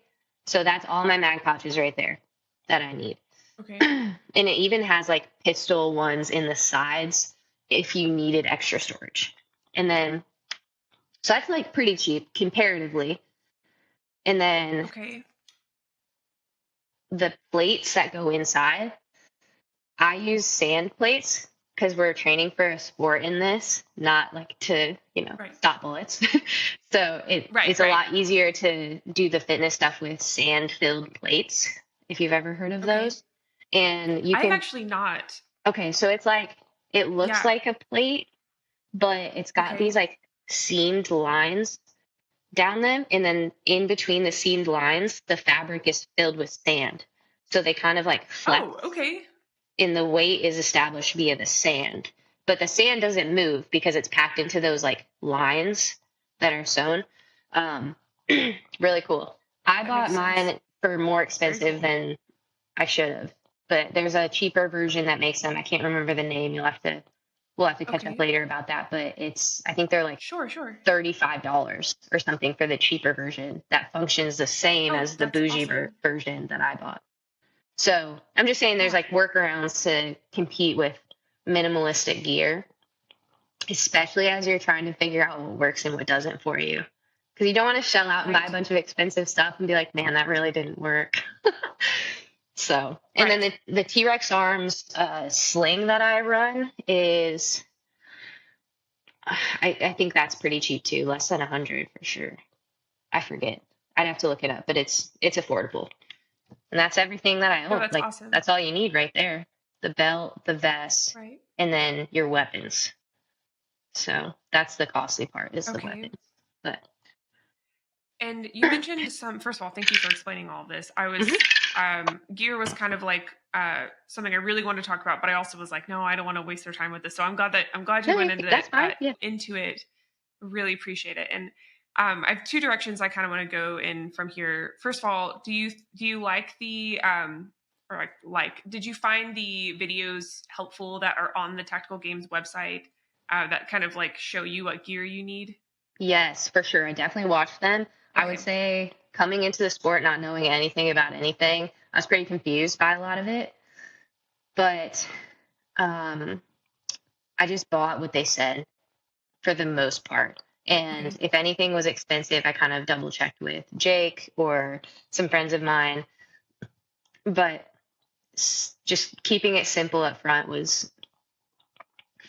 So that's all my mag pouches right there that I need. Okay. And it even has like pistol ones in the sides if you needed extra storage. And then, so that's like pretty cheap comparatively. And then Okay. the plates that go inside, I use sand plates because we're training for a sport in this, not like to, Right. stop bullets. So it's a lot easier to do the fitness stuff with sand filled plates, if you've ever heard of those. And you I've can, actually not. okay, so it's like, it looks Yeah. like a plate, but it's got these like seamed lines down them. And then in between the seamed lines, the fabric is filled with sand. So they kind of like flex. Oh, okay. And the weight is established via the sand. But the sand doesn't move because it's packed into those like lines that are sewn. Really cool. I bought mine for more expensive than I should have. But there's a cheaper version that makes them. I can't remember the name. We'll have to catch up later about that. But I think they're like sure. $35 or something for the cheaper version that functions the same as the bougie version that I bought. So I'm just saying there's like workarounds to compete with minimalistic gear, especially as you're trying to figure out what works and what doesn't for you. Because you don't want to shell out and buy a bunch of expensive stuff and be like, man, that really didn't work. So, and then the T-Rex Arms sling that I run is, I think that's pretty cheap too, less than 100 for sure. I forget. I'd have to look it up, but it's affordable. And that's everything that I own. That's awesome. That's all you need right there. The belt, the vest, and then your weapons. So that's the costly part is the weapons. But and you mentioned first of all, thank you for explaining all of this. I was gear was kind of like something I really wanted to talk about, but I also was like, no, I don't want to waste their time with this. So I'm glad you went into into it. Really appreciate it. And I have two directions I kind of want to go in from here. First of all, do you like the did you find the videos helpful that are on the Tactical Games website that kind of like show you what gear you need? Yes, for sure. I definitely watched them. I would say coming into the sport, not knowing anything about anything, I was pretty confused by a lot of it. But I just bought what they said for the most part. And if anything was expensive, I kind of double checked with Jake or some friends of mine. But just keeping it simple up front was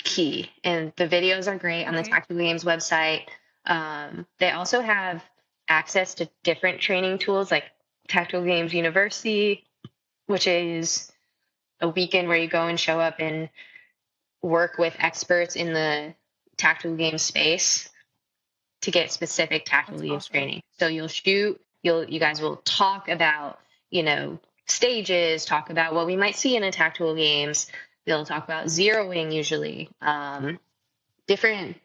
key. And the videos are great on the Tactical Games website. They also have access to different training tools like Tactical Games University, which is a weekend where you go and show up and work with experts in the tactical game space to get specific tactical games training. So you'll shoot, you guys will talk about, stages, talk about what we might see in a tactical games. They'll talk about zeroing usually,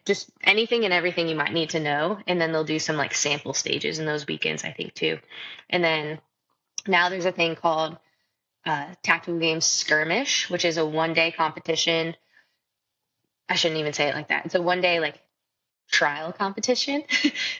just anything and everything you might need to know. And then they'll do some like sample stages in those weekends, I think too. And then now there's a thing called Tactical Games Skirmish, which is a 1-day competition. I shouldn't even say it like that. It's a 1-day like trial competition.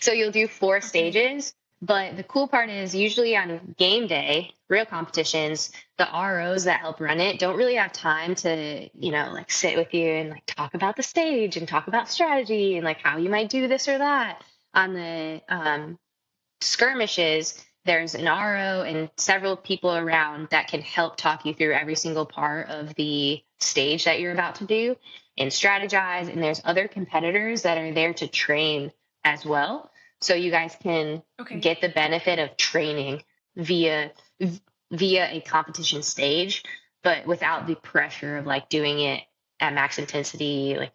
So you'll do 4 stages. But the cool part is usually on game day, real competitions, the ROs that help run it don't really have time to, like sit with you and like talk about the stage and talk about strategy and like how you might do this or that. On the skirmishes, there's an RO and several people around that can help talk you through every single part of the stage that you're about to do and strategize. And there's other competitors that are there to train as well. So you guys can get the benefit of training via a competition stage, but without the pressure of like doing it at max intensity. Like,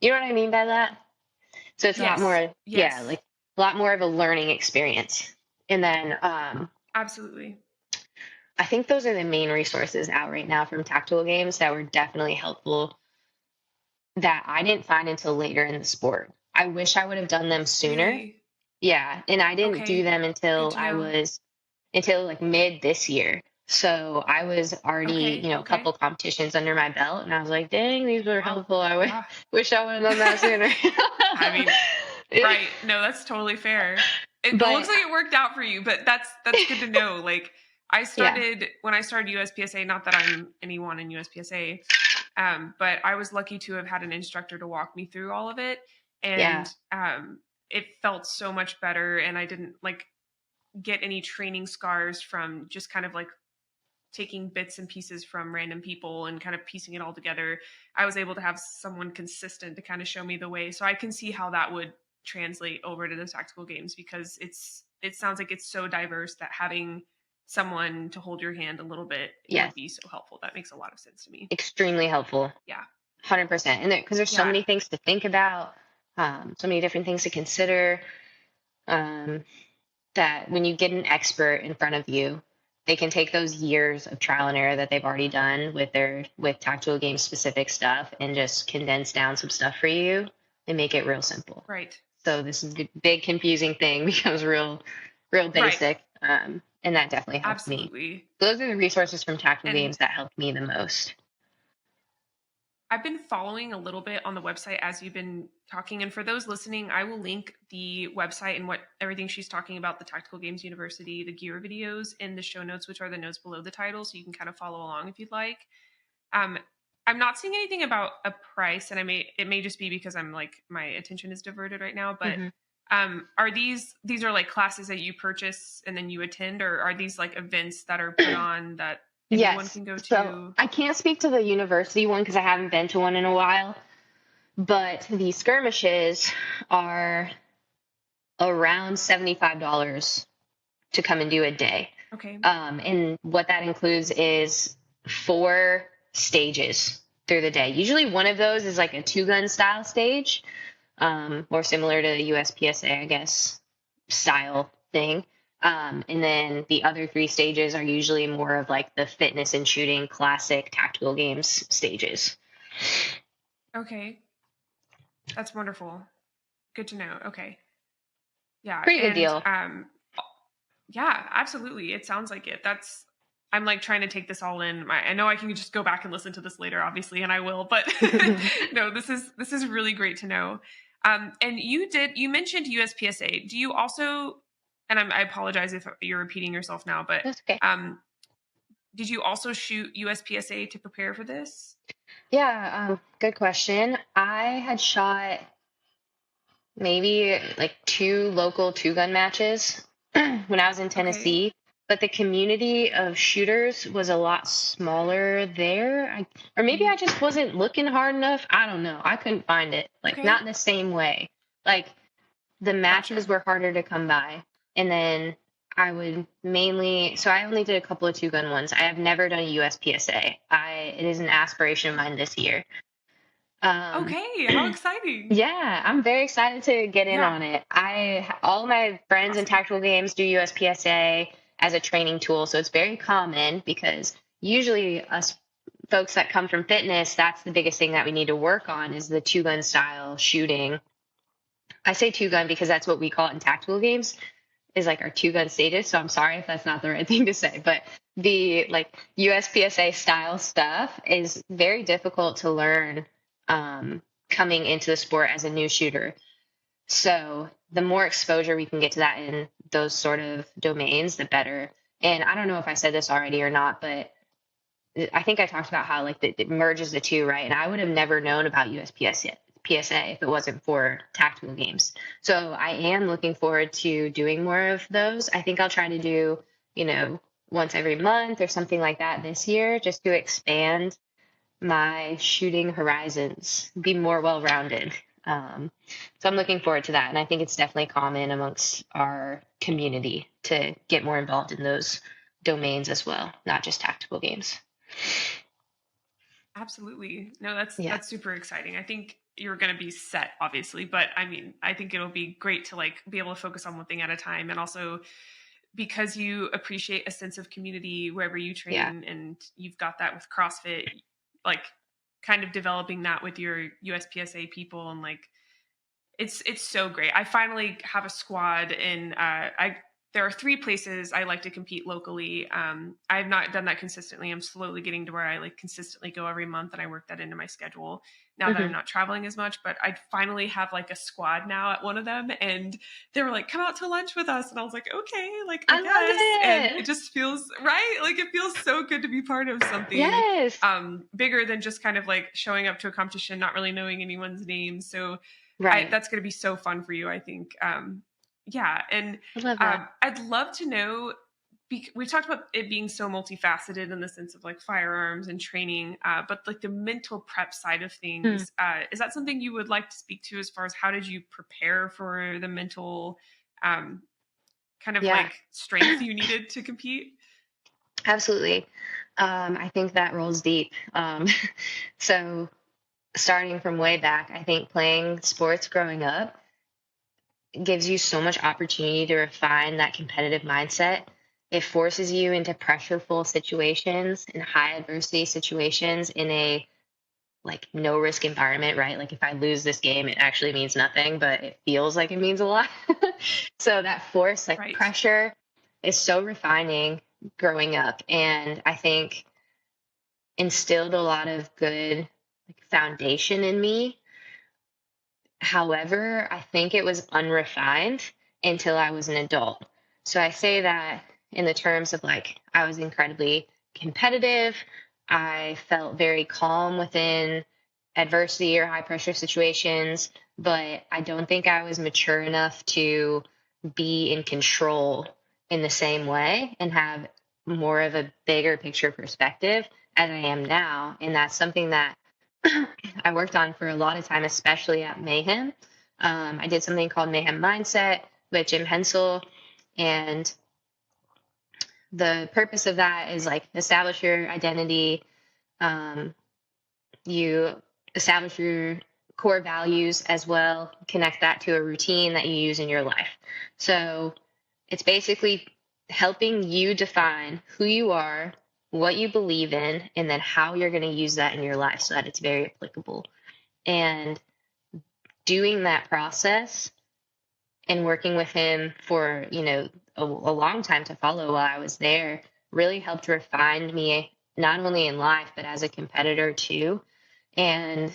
you know what I mean by that? So it's a lot more, like a lot more of a learning experience. And then, absolutely. I think those are the main resources out right now from Tactical Games that were definitely helpful that I didn't find until later in the sport. I wish I would have done them sooner. Really? Yeah. And I didn't do them until like mid this year. So I was already, a couple competitions under my belt and I was like, dang, these were helpful. I wish I would have done that sooner. I mean, right. No, that's totally fair. it looks But like it worked out for you, but that's good to know. Like yeah, when I started USPSA, not that I'm anyone in USPSA, but I was lucky to have had an instructor to walk me through all of it. yeah, And it felt so much better. And I didn't like get any training scars from just kind of like taking bits and pieces from random people and kind of piecing it all together. I was able to have someone consistent to kind of show me the way. So I can see how that would translate over to the tactical games, because it sounds like it's so diverse that having someone to hold your hand a little bit yes, would be so helpful. That makes a lot of sense to me. extremely helpful. Yeah. 100%. And because there's so Yeah. many things to think about, so many different things to consider. Um, that when you get an expert in front of you, they can take those years of trial and error that they've already done with tactical game specific stuff and just condense down some stuff for you and make it real simple. Right. So this is the big confusing thing becomes real Right. basic. And that definitely helped me. Absolutely. Those are the resources from tactical And games that helped me the most. I've been following a little bit on the website as you've been talking. And for those listening, I will link the website and what everything she's talking about, the Tactical Games University, the gear videos in the show notes, which are the notes below the title. So you can kind of follow along if you'd like. Um, I'm not seeing anything about a price, and it may just be because I'm like, my attention is diverted right now, but Mm-hmm. are these are like classes that you purchase and then you attend, or are these like events that are put on that anyone Yes. can go So to? I can't speak to the university one because I haven't been to one in a while, but the skirmishes are around $75 to come and do a day. Okay. And what that includes is 4 stages through the day. Usually one of those is like a 2-gun style stage, more similar to the USPSA, I guess, style thing. And then the other 3 stages are usually more of like the fitness and shooting classic tactical games stages. Okay. That's wonderful. Good to know. Okay. Yeah. Pretty good And deal. yeah, absolutely. It sounds like it. I'm like trying to take this all in. I know I can just go back and listen to this later, obviously, and I will, but no, this is really great to know. And you mentioned USPSA. Do you also, and I apologize if you're repeating yourself now, but That's okay. did you also shoot USPSA to prepare for this? Yeah, good question. I had shot maybe like 2 local 2-gun matches when I was in Okay. Tennessee, but the community of shooters was a lot smaller there. Or maybe I just wasn't looking hard enough. I don't know. I couldn't find it. Like, not Okay. in the same way. Like, the matches Gotcha. were harder to come by. And then I only did a couple of 2-gun ones. I have never done a USPSA. It is an aspiration of mine this year. Um, Okay. How exciting. yeah, I'm very excited to get in Yeah. on it. All my friends in Awesome. tactical games do USPSA as a training tool, so it's very common because usually us folks that come from fitness, that's the biggest thing that we need to work on is the 2-gun style shooting. I say 2-gun because that's what we call it in tactical games, is like our 2-gun status. So I'm sorry if that's not the right thing to say, but the like USPSA style stuff is very difficult to learn coming into the sport as a new shooter. So the more exposure we can get to that in those sort of domains, the better. And I don't know if I said this already or not, but I think I talked about how like it merges the two, right? And I would have never known about USPSA PSA if it wasn't for tactical games. So I am looking forward to doing more of those. I think I'll try to do, once every month or something like that this year, just to expand my shooting horizons, be more well-rounded. So I'm looking forward to that. And I think it's definitely common amongst our community to get more involved in those domains as well, not just tactical games. Absolutely. No, Yeah. that's super exciting. I think you're going to be set, obviously, but I mean, I think it'll be great to like be able to focus on one thing at a time, and also because you appreciate a sense of community wherever you Yeah. train, and you've got that with CrossFit, like kind of developing that with your USPSA people, and like it's so great. I finally have a squad, and I there are 3 places I like to compete locally. I have not done that consistently. I'm slowly getting to where I like consistently go every month, and I work that into my schedule now that I'm Hmm. not traveling as much. But I finally have like a squad now at one of them, and they were like, "Come out to lunch with us," and I was like, "Okay, like I I love guess." And it it. just feels right. Like it feels so good to be part of something Yes. bigger than just kind of like showing up to a competition, not really knowing anyone's name. So Right. that's going to be so fun for you, I think. Yeah, and I love that. I'd love to know. We talked about it being so multifaceted in the sense of like firearms and training, but like the mental prep side of Hmm. things, is that something you would like to speak to as far as how did you prepare for the mental um, kind of Yeah, like strength you needed to compete? absolutely. I think that rolls deep. So starting from way back, I think playing sports growing up gives you so much opportunity to refine that competitive mindset. It forces you into pressureful situations and high adversity situations in a like no risk environment, right? Like if I lose this game, it actually means nothing, but it feels like it means a lot. So that force, like Right. pressure, is so refining growing up. And I think instilled a lot of good like foundation in me. However, I think it was unrefined until I was an adult. So I say that in the terms of like I was incredibly competitive. I felt very calm within adversity or high pressure situations, but I don't think I was mature enough to be in control in the same way and have more of a bigger picture perspective as I am now. And that's something that I worked on for a lot of time, especially at Mayhem. I did something called Mayhem Mindset with Jim Hensel, and the purpose of that is like establish your identity. Um, you establish your core values as well, connect that to a routine that you use in your life. So it's basically helping you define who you are, what you believe in, and then how you're going to use that in your life so that it's very applicable. And doing that process and working with him for, a long time to follow while I was there really helped refine me, not only in life, but as a competitor too. And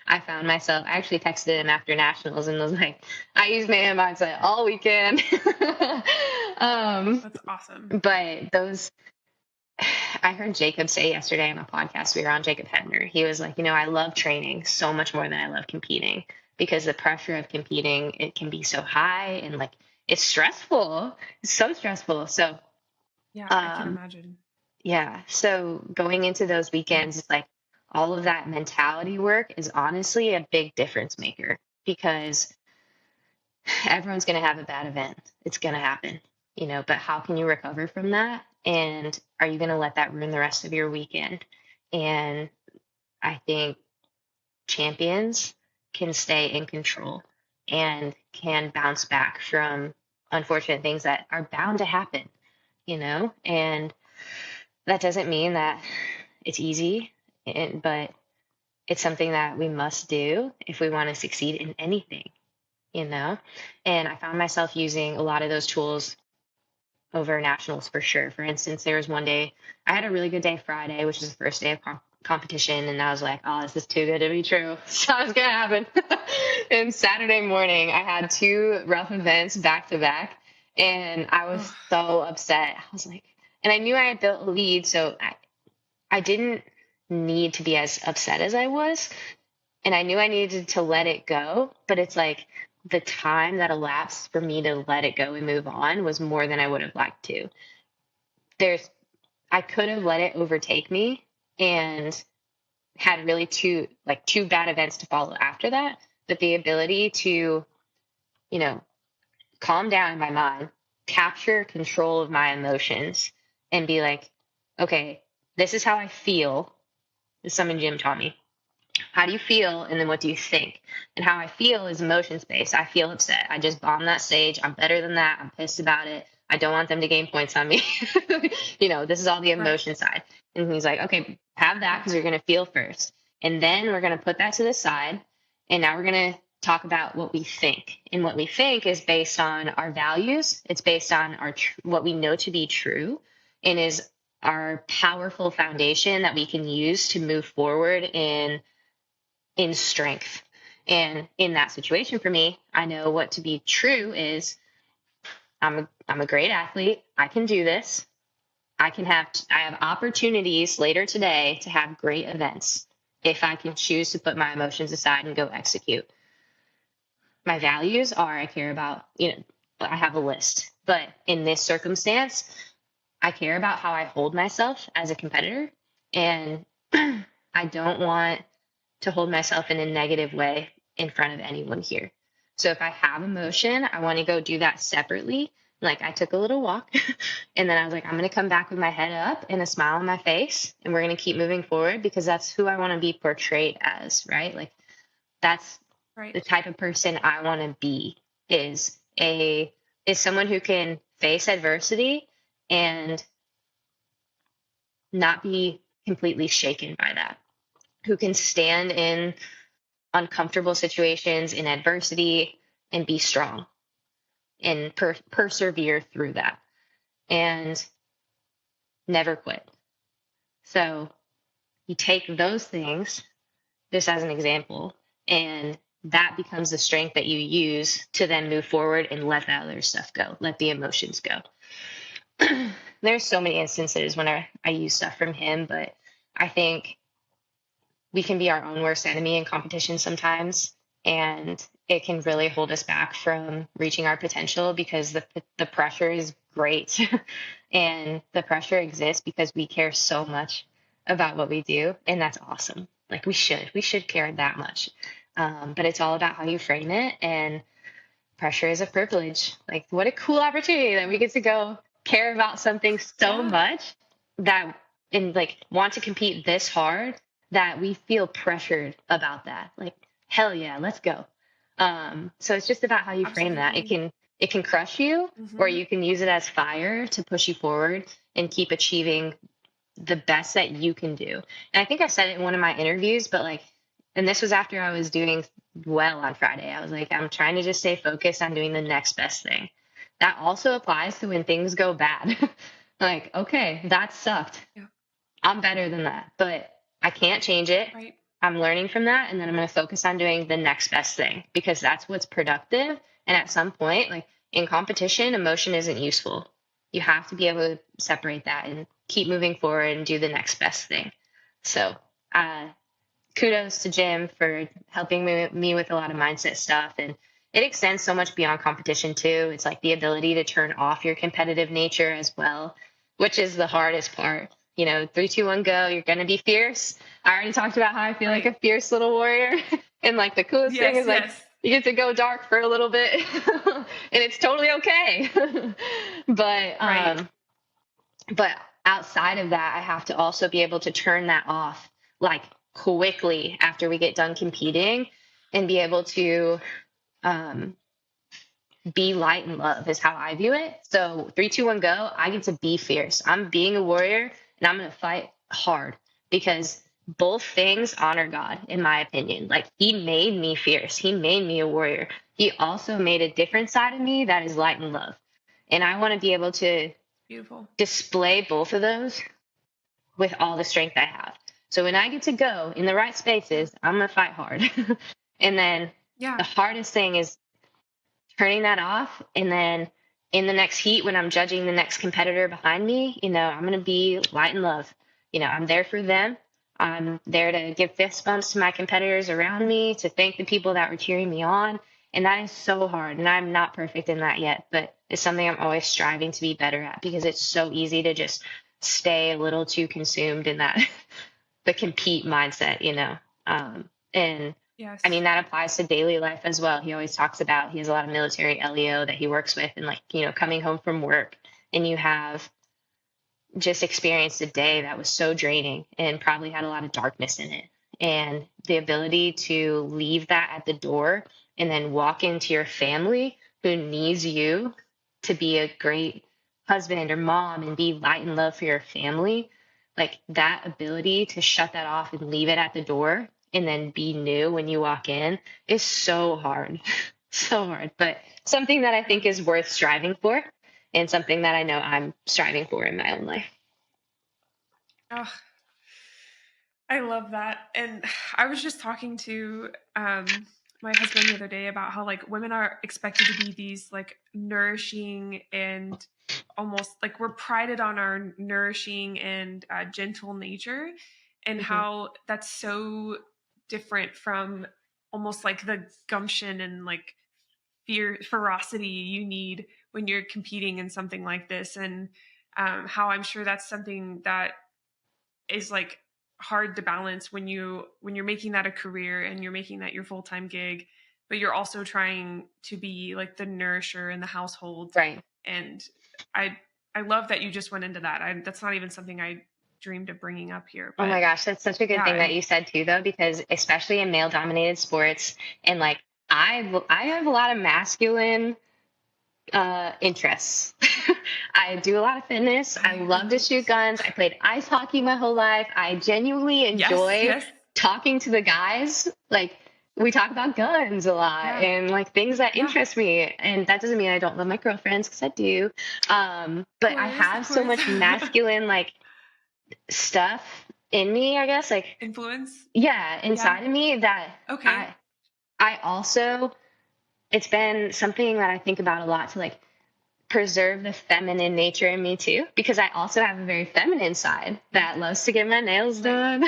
I found myself, I actually texted him after nationals and was like, I use Mayhem Mindset all weekend. um, That's awesome. but those, I heard Jacob say yesterday on a podcast, we were on Jacob Hebner. He was like, I love training so much more than I love competing because the pressure of competing, it can be so high and like it's stressful. It's so stressful. So, Yeah, I can um, imagine. yeah. So going into those weekends, it's like all of that mentality work is honestly a big difference maker because everyone's going to have a bad event. It's going to happen, but how can you recover from that? And are you going to let that ruin the rest of your weekend? And I think champions can stay in control and can bounce back from unfortunate things that are bound to happen, and that doesn't mean that it's easy, but it's something that we must do if we want to succeed in anything, you know? And I found myself using a lot of those tools over nationals for sure. For instance, there was one day I had a really good day Friday, which was the first day of competition, and I was like, "Oh, this is too good to be true." So it's gonna happen. And Saturday morning, I had two rough events back to back, and I was Ugh. so upset. I was like, and I knew I had built a lead, so I didn't need to be as upset as I was, and I knew I needed to let it go, but it's like the time that elapsed for me to let it go and move on was more than I would have liked to. There's I could have let it overtake me and had really two bad events to follow after that, but the ability to, you know, calm down in my mind, capture control of my emotions and be like, okay, this is how I feel. This is something Jim taught me. How do you feel? And then what do you think? And how I feel is emotions based. I feel upset. I just bombed that stage. I'm better than that. I'm pissed about it. I don't want them to gain points on me. This is all the Right. emotion side. And he's like, okay, have that Yeah. because you're going to feel first. And then we're going to put that to the side. And now we're going to talk about what we think. And what we think is based on our values. It's based on what we know to be true, and is our powerful foundation that we can use to move forward in strength. And in that situation for me, I know what to be true is I'm a great athlete. I can do this. I have opportunities later today to have great events if I can choose to put my emotions aside and go execute. My values are, I care about, I have a list, but in this circumstance, I care about how I hold myself as a competitor, and I don't want to hold myself in a negative way in front of anyone here. So if I have emotion, I want to go do that separately. Like I took a little walk and then I was like, I'm going to come back with my head up and a smile on my face, and we're going to keep moving forward because that's who I want to be portrayed as, right? Like that's Right. the type of person I want to be is someone who can face adversity and not be completely shaken by that, who can stand in uncomfortable situations in adversity and be strong and persevere through that and never quit. So you take those things, just as an example, and that becomes the strength that you use to then move forward and let that other stuff go, let the emotions go. There's so many instances when I use stuff from him, but I think we can be our own worst enemy in competition sometimes, and it can really hold us back from reaching our potential because the pressure is great and the pressure exists because we care so much about what we do, and that's awesome. Like we should care that much, but it's all about how you frame it, and pressure is a privilege. Like what a cool opportunity that we get to go care about something so much that and like want to compete this hard that we feel pressured about that. Like, hell yeah, let's go. So it's just about how you frame that. It can crush you, or you can use it as fire to push you forward and keep achieving the best that you can do. And I think I said it in one of my interviews, but like, and this was after I was doing well on Friday. I was like, I'm trying to just stay focused on doing the next best thing. That also applies to when things go bad. Like, okay, that sucked. Yeah. I'm better than that, but I can't change it. Right. I'm learning from that, and then I'm going to focus on doing the next best thing because that's what's productive. And at some point, like in competition, emotion isn't useful. You have to be able to separate that and keep moving forward and do the next best thing. So, kudos to Jim for helping me with a lot of mindset stuff. And it extends so much beyond competition too. It's like the ability to turn off your competitive nature as well, which is the hardest part. 3, 2, 1, go. You're going to be fierce. I already talked about how I feel like a fierce little warrior. And like the coolest thing is like you get to go dark for a little bit and it's totally okay. But outside of that, I have to also be able to turn that off like quickly after we get done competing and be able to be light and love is how I view it. So 3, 2, 1, go. I get to be fierce. I'm being a warrior and I'm going to fight hard because both things honor God, in my opinion. Like he made me fierce. He made me a warrior. He also made a different side of me that is light and love. And I want to be able to display both of those with all the strength I have. So when I get to go in the right spaces, I'm going to fight hard. And then the hardest thing is turning that off. And then in the next heat, when I'm judging the next competitor behind me, I'm going to be light and love. I'm there for them. I'm there to give fist bumps to my competitors around me, to thank the people that were cheering me on. And that is so hard. And I'm not perfect in that yet, but it's something I'm always striving to be better at because it's so easy to just stay a little too consumed in that, the compete mindset, and yes. I mean, that applies to daily life as well. He always talks about, he has a lot of military LEO that he works with, and like, coming home from work and you have just experienced a day that was so draining and probably had a lot of darkness in it. And the ability to leave that at the door and then walk into your family who needs you to be a great husband or mom and be light and love for your family, like that ability to shut that off and leave it at the door and then be new when you walk in is so hard. So hard, but something that I think is worth striving for and something that I know I'm striving for in my own life. Oh, I love that. And I was just talking to my husband the other day about how like women are expected to be these like nourishing and almost like we're prided on our nourishing and gentle nature, and Hmm. how that's so different from almost like the gumption and like ferocity you need when you're competing in something like this. And how I'm sure that's something that is like hard to balance when you're making that a career and you're making that your full-time gig, but you're also trying to be like the nourisher in the household. Right. And i I love that you just went into that. That's not even something I dreamed of bringing up here, Oh but my gosh, that's such a good yeah. thing that And you said too, though, because especially in male dominated sports, and like I have a lot of masculine interests. I do a lot of fitness. I I love to relate. shoot guns. I played ice hockey my whole life. I genuinely Yes, enjoy yes. talking to the guys. Like we talk about guns a lot Yeah, and like things that yeah. interest me. And that doesn't mean I don't love my girlfriends because I do. But I Of have so course. much masculine like stuff in me, I guess. Like Influence. yeah, Yeah. inside of me that Okay. I also it's been something that I think about a lot to like preserve the feminine nature in me too, because I also have a very feminine side that loves to get my nails Right. done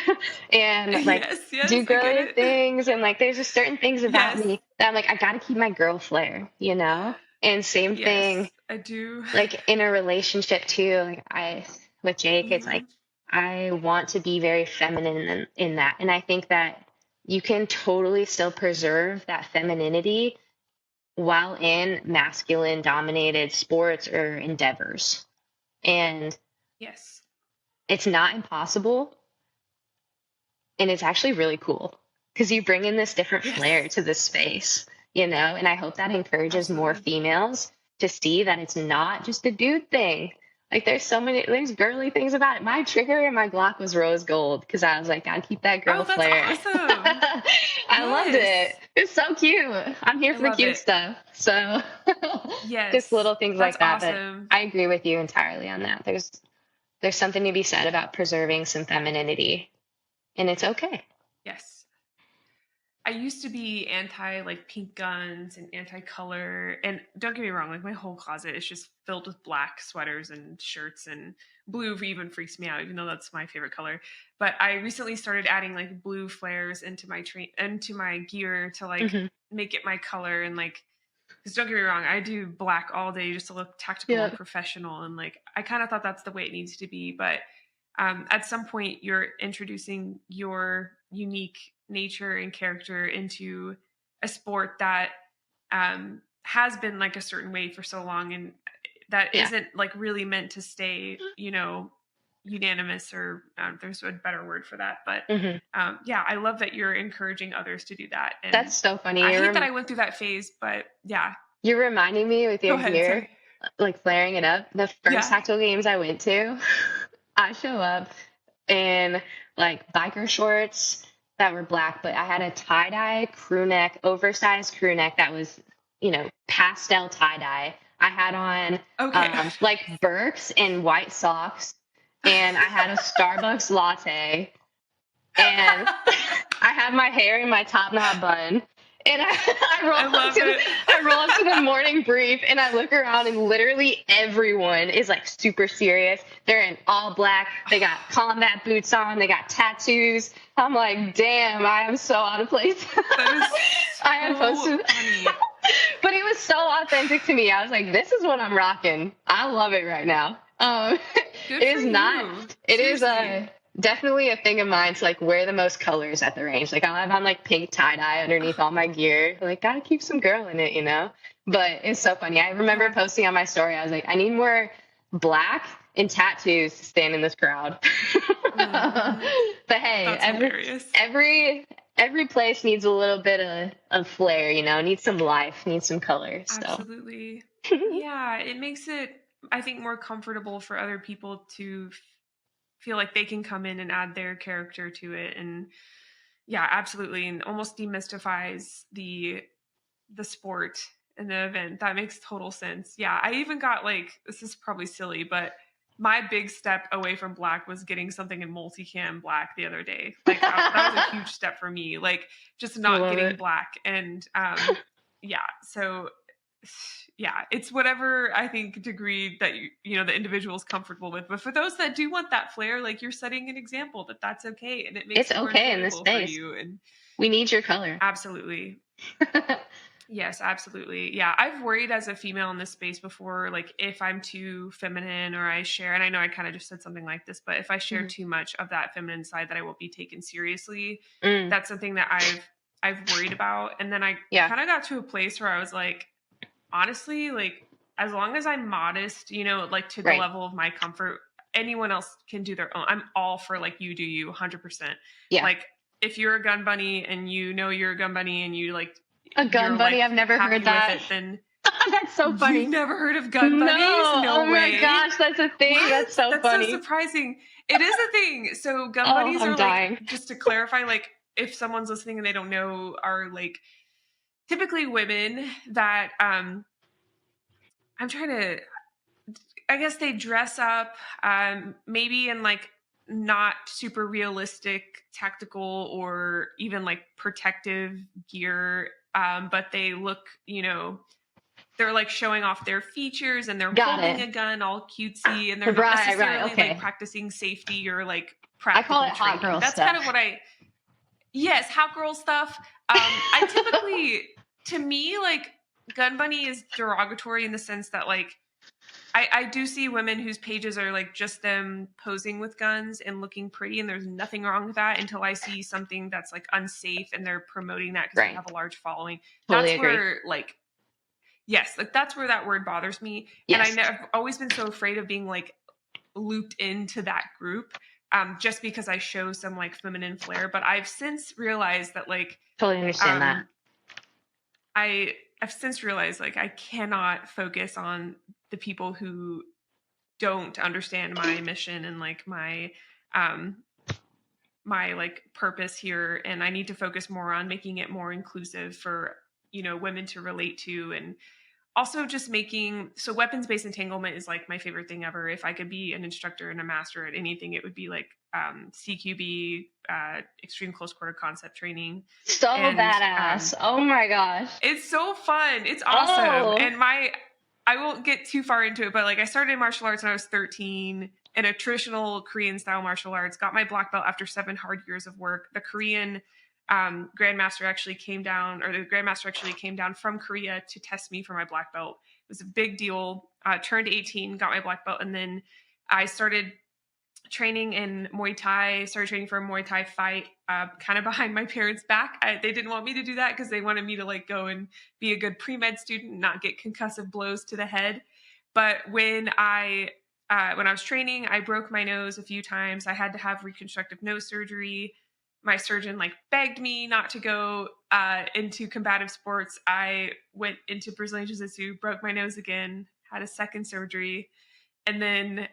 and like Yes, do yes, I get girly it. things. And like, there's just certain things about Yes, me that I'm like, I got to keep my girl flair, you know? And same thing, yes, I do. like in a relationship too, like with Jake, it's like, Hmm. I want to be very feminine in that. And I think that you can totally still preserve that femininity while in masculine dominated sports or endeavors. And Yes, it's not impossible. And it's actually really cool because you bring in this different yes, flair to this space, you know? And I hope that encourages more absolutely. females to see that it's not just a dude thing. Like there's girly things about it. My trigger in my Glock was rose gold because I was like, gotta keep that girl Oh, that's flair. awesome. I loved it. Yes, It's so cute. I'm here I for the love cute it. stuff. So just Yes, little things that's like that. But awesome. I agree with you entirely on that. There's something to be said about preserving some femininity, and it's okay. Yes. I used to be anti like pink guns and anti color. And don't get me wrong, like my whole closet is just filled with black sweaters and shirts, and blue even freaks me out, even though that's my favorite color. But I recently started adding like blue flares into into my gear to like Hmm. make it my color. And like, because don't get me wrong, I do black all day just to look tactical and Yeah. professional. And like, I kind of thought that's the way it needs to be. But at some point, you're introducing your unique nature and character into a sport that has been like a certain way for so long, and that Yeah. isn't like really meant to stay, unanimous, or there's a better word for that. But Hmm. yeah, I love that you're encouraging others to do that. That's And so funny. I hate that I went through that phase, but yeah. You're reminding me with Go your ahead. gear, Sorry. like flaring it up. The first Yeah. tactical games I went to, I show up in like biker shorts that were black, but I had a tie dye crew neck, oversized crew neck that was, pastel tie dye. I had on Okay. like Birks and white socks, and I had a Starbucks latte, and I had my hair in my top knot bun. And I love it. I roll up to the morning brief and I look around and literally everyone is like super serious. They're in all black. They got combat boots on. They got tattoos. I'm like, damn, I am so out of place. That is I had so posted, funny. but it was so authentic to me. I was like, this is what I'm rocking. I love it right now. Good It for is not, you. it is Seriously. definitely a thing of mine to like wear the most colors at the range. Like I'll have on like pink tie dye underneath all my gear. Like gotta keep some girl in it, you know? But it's so funny. I remember Yeah. posting on my story, I was like, I need more black and tattoos to stand in this crowd. Hmm. But hey, That's hilarious. every place needs a little bit of flair, needs some life, needs some color. So Absolutely. Yeah, it makes it, I think, more comfortable for other people to feel like they can come in and add their character to it. And Yeah, absolutely. And almost demystifies the sport and the event. That makes total sense. Yeah, I even got like, this is probably silly, but my big step away from black was getting something in multicam black the other day. Like that was a huge step for me. Like just I not love getting it. black. And yeah, so yeah, it's whatever I think degree that you know the individual is comfortable with. But for those that do want that flair, like you're setting an example that that's okay and it makes It's it more okay in this enjoyable for space. you. And We need your color. absolutely. Yes, absolutely. Yeah, I've worried as a female in this space before, like if I'm too feminine or I share, and I know I kind of just said something like this, but if I share Mhm. too much of that feminine side that I won't be taken seriously, Mm, that's something that I've worried about. And then I yeah, kind of got to a place where I was like, honestly, like as long as I'm modest, you know, like to the right. level of my comfort, anyone else can do their own. I'm all for like you do you 100%. Yeah. Like if you're a gun bunny and you know you're a gun bunny and you like A gun you're bunny? like I've never heard happy with that. it, then That's so you've funny. never heard of gun bunnies? No. No Oh my way. gosh, that's a thing. What? That's so That's so funny. surprising. It is a thing. So gun Oh, bunnies I'm are like, dying. just to clarify, like if someone's listening and they don't know, are like typically women that I'm trying to I guess they dress up, maybe in like not super realistic tactical or even like protective gear, but they look, you know, they're like showing off their features and they're Got holding it. a gun all cutesy and they're not Right, necessarily like okay. practicing safety or like I call it practical hot training. girl That's kind stuff. of what yes, hot girl stuff. I typically, to me, like gun bunny is derogatory in the sense that like I do see women whose pages are like just them posing with guns and looking pretty, and there's nothing wrong with that until I see something that's like unsafe and they're promoting that because they Right. have a large following. Totally That's agree. where like yes, like that's where that word bothers me. And Yes. I've always been so afraid of being like looped into that group just because I show some like feminine flair. But I've since realized that like Totally understand that. um I've since realized like I cannot focus on the people who don't understand my mission and like um my like purpose here, and I need to focus more on making it more inclusive for you know women to relate to. And also just making so weapons-based entanglement is like my favorite thing ever. If I could be an instructor and a master at anything, it would be like CQB, extreme close quarter concept training. So And badass. Oh my gosh. it's so fun. It's awesome. Oh, And I won't get too far into it, but like I started martial arts when I was 13 in a traditional Korean style martial arts, got my black belt after 7 hard years of work. The Korean grandmaster actually came down, or the grandmaster actually came down from Korea to test me for my black belt. It was a big deal. Turned 18, got my black belt, and then I started training in Muay Thai, started training for a Muay Thai fight, kind of behind my parents' back. They didn't want me to do that because they wanted me to like go and be a good pre-med student and not get concussive blows to the head. But when I was training, I broke my nose a few times. I had to have reconstructive nose surgery. My surgeon like begged me not to go into combative sports. I went into Brazilian Jiu-Jitsu, broke my nose again, had a second surgery, and then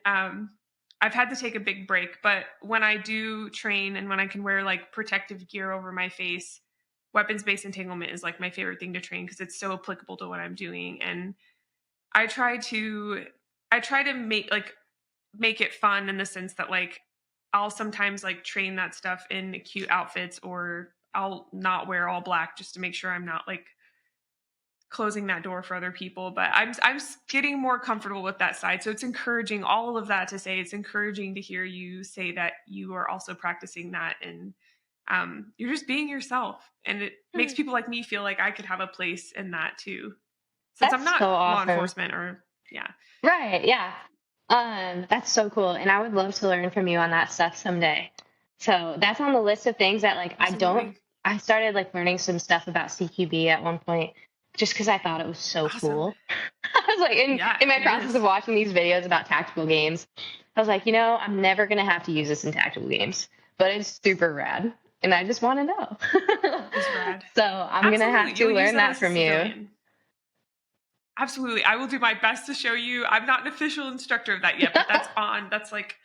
I've had to take a big break. But when I do train and when I can wear like protective gear over my face, weapons-based entanglement is like my favorite thing to train because it's so applicable to what I'm doing. And I try to make it fun in the sense that like I'll sometimes like train that stuff in cute outfits, or I'll not wear all black just to make sure I'm not like closing that door for other people. But I'm getting more comfortable with that side. So it's encouraging, all of that to say it's encouraging to hear you say that you are also practicing that, and you're just being yourself, and it makes people like me feel like I could have a place in that too, since I'm that's not so law awesome. enforcement or yeah. Right, yeah. That's so cool. And I would love to learn from you on that stuff someday. So that's on the list of things that like Absolutely. I started like learning some stuff about CQB at one point just because I thought it was so Awesome. cool. I was like Yeah, in my it process of is. watching these videos about tactical games, I was like, you know, I'm never gonna have to use this in tactical games, but it's super rad. And I just want to know. It's rad. So I'm gonna Absolutely. have to You'll use learn that that as a from you. civilian. Absolutely. I will do my best to show you. I'm not an official instructor of that yet, but that's like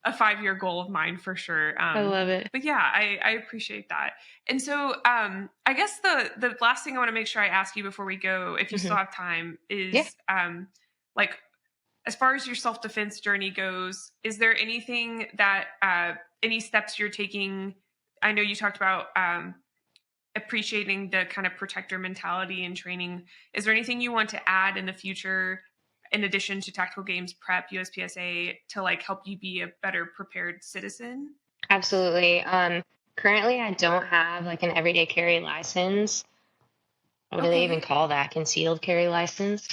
a 5-year goal of mine for sure. I love it. But yeah, I appreciate that. And so I guess the last thing I want to make sure I ask you before we go, if you still Hmm. have time, Yeah. is like as far as your self-defense journey goes, is there anything that any steps you're taking? I know you talked about appreciating the kind of protector mentality and training. Is there anything you want to add in the future in addition to tactical games prep, USPSA, to like help you be a better prepared citizen? Absolutely. Currently I don't have like an everyday carry license. What do they even Okay. call that? Concealed carry license?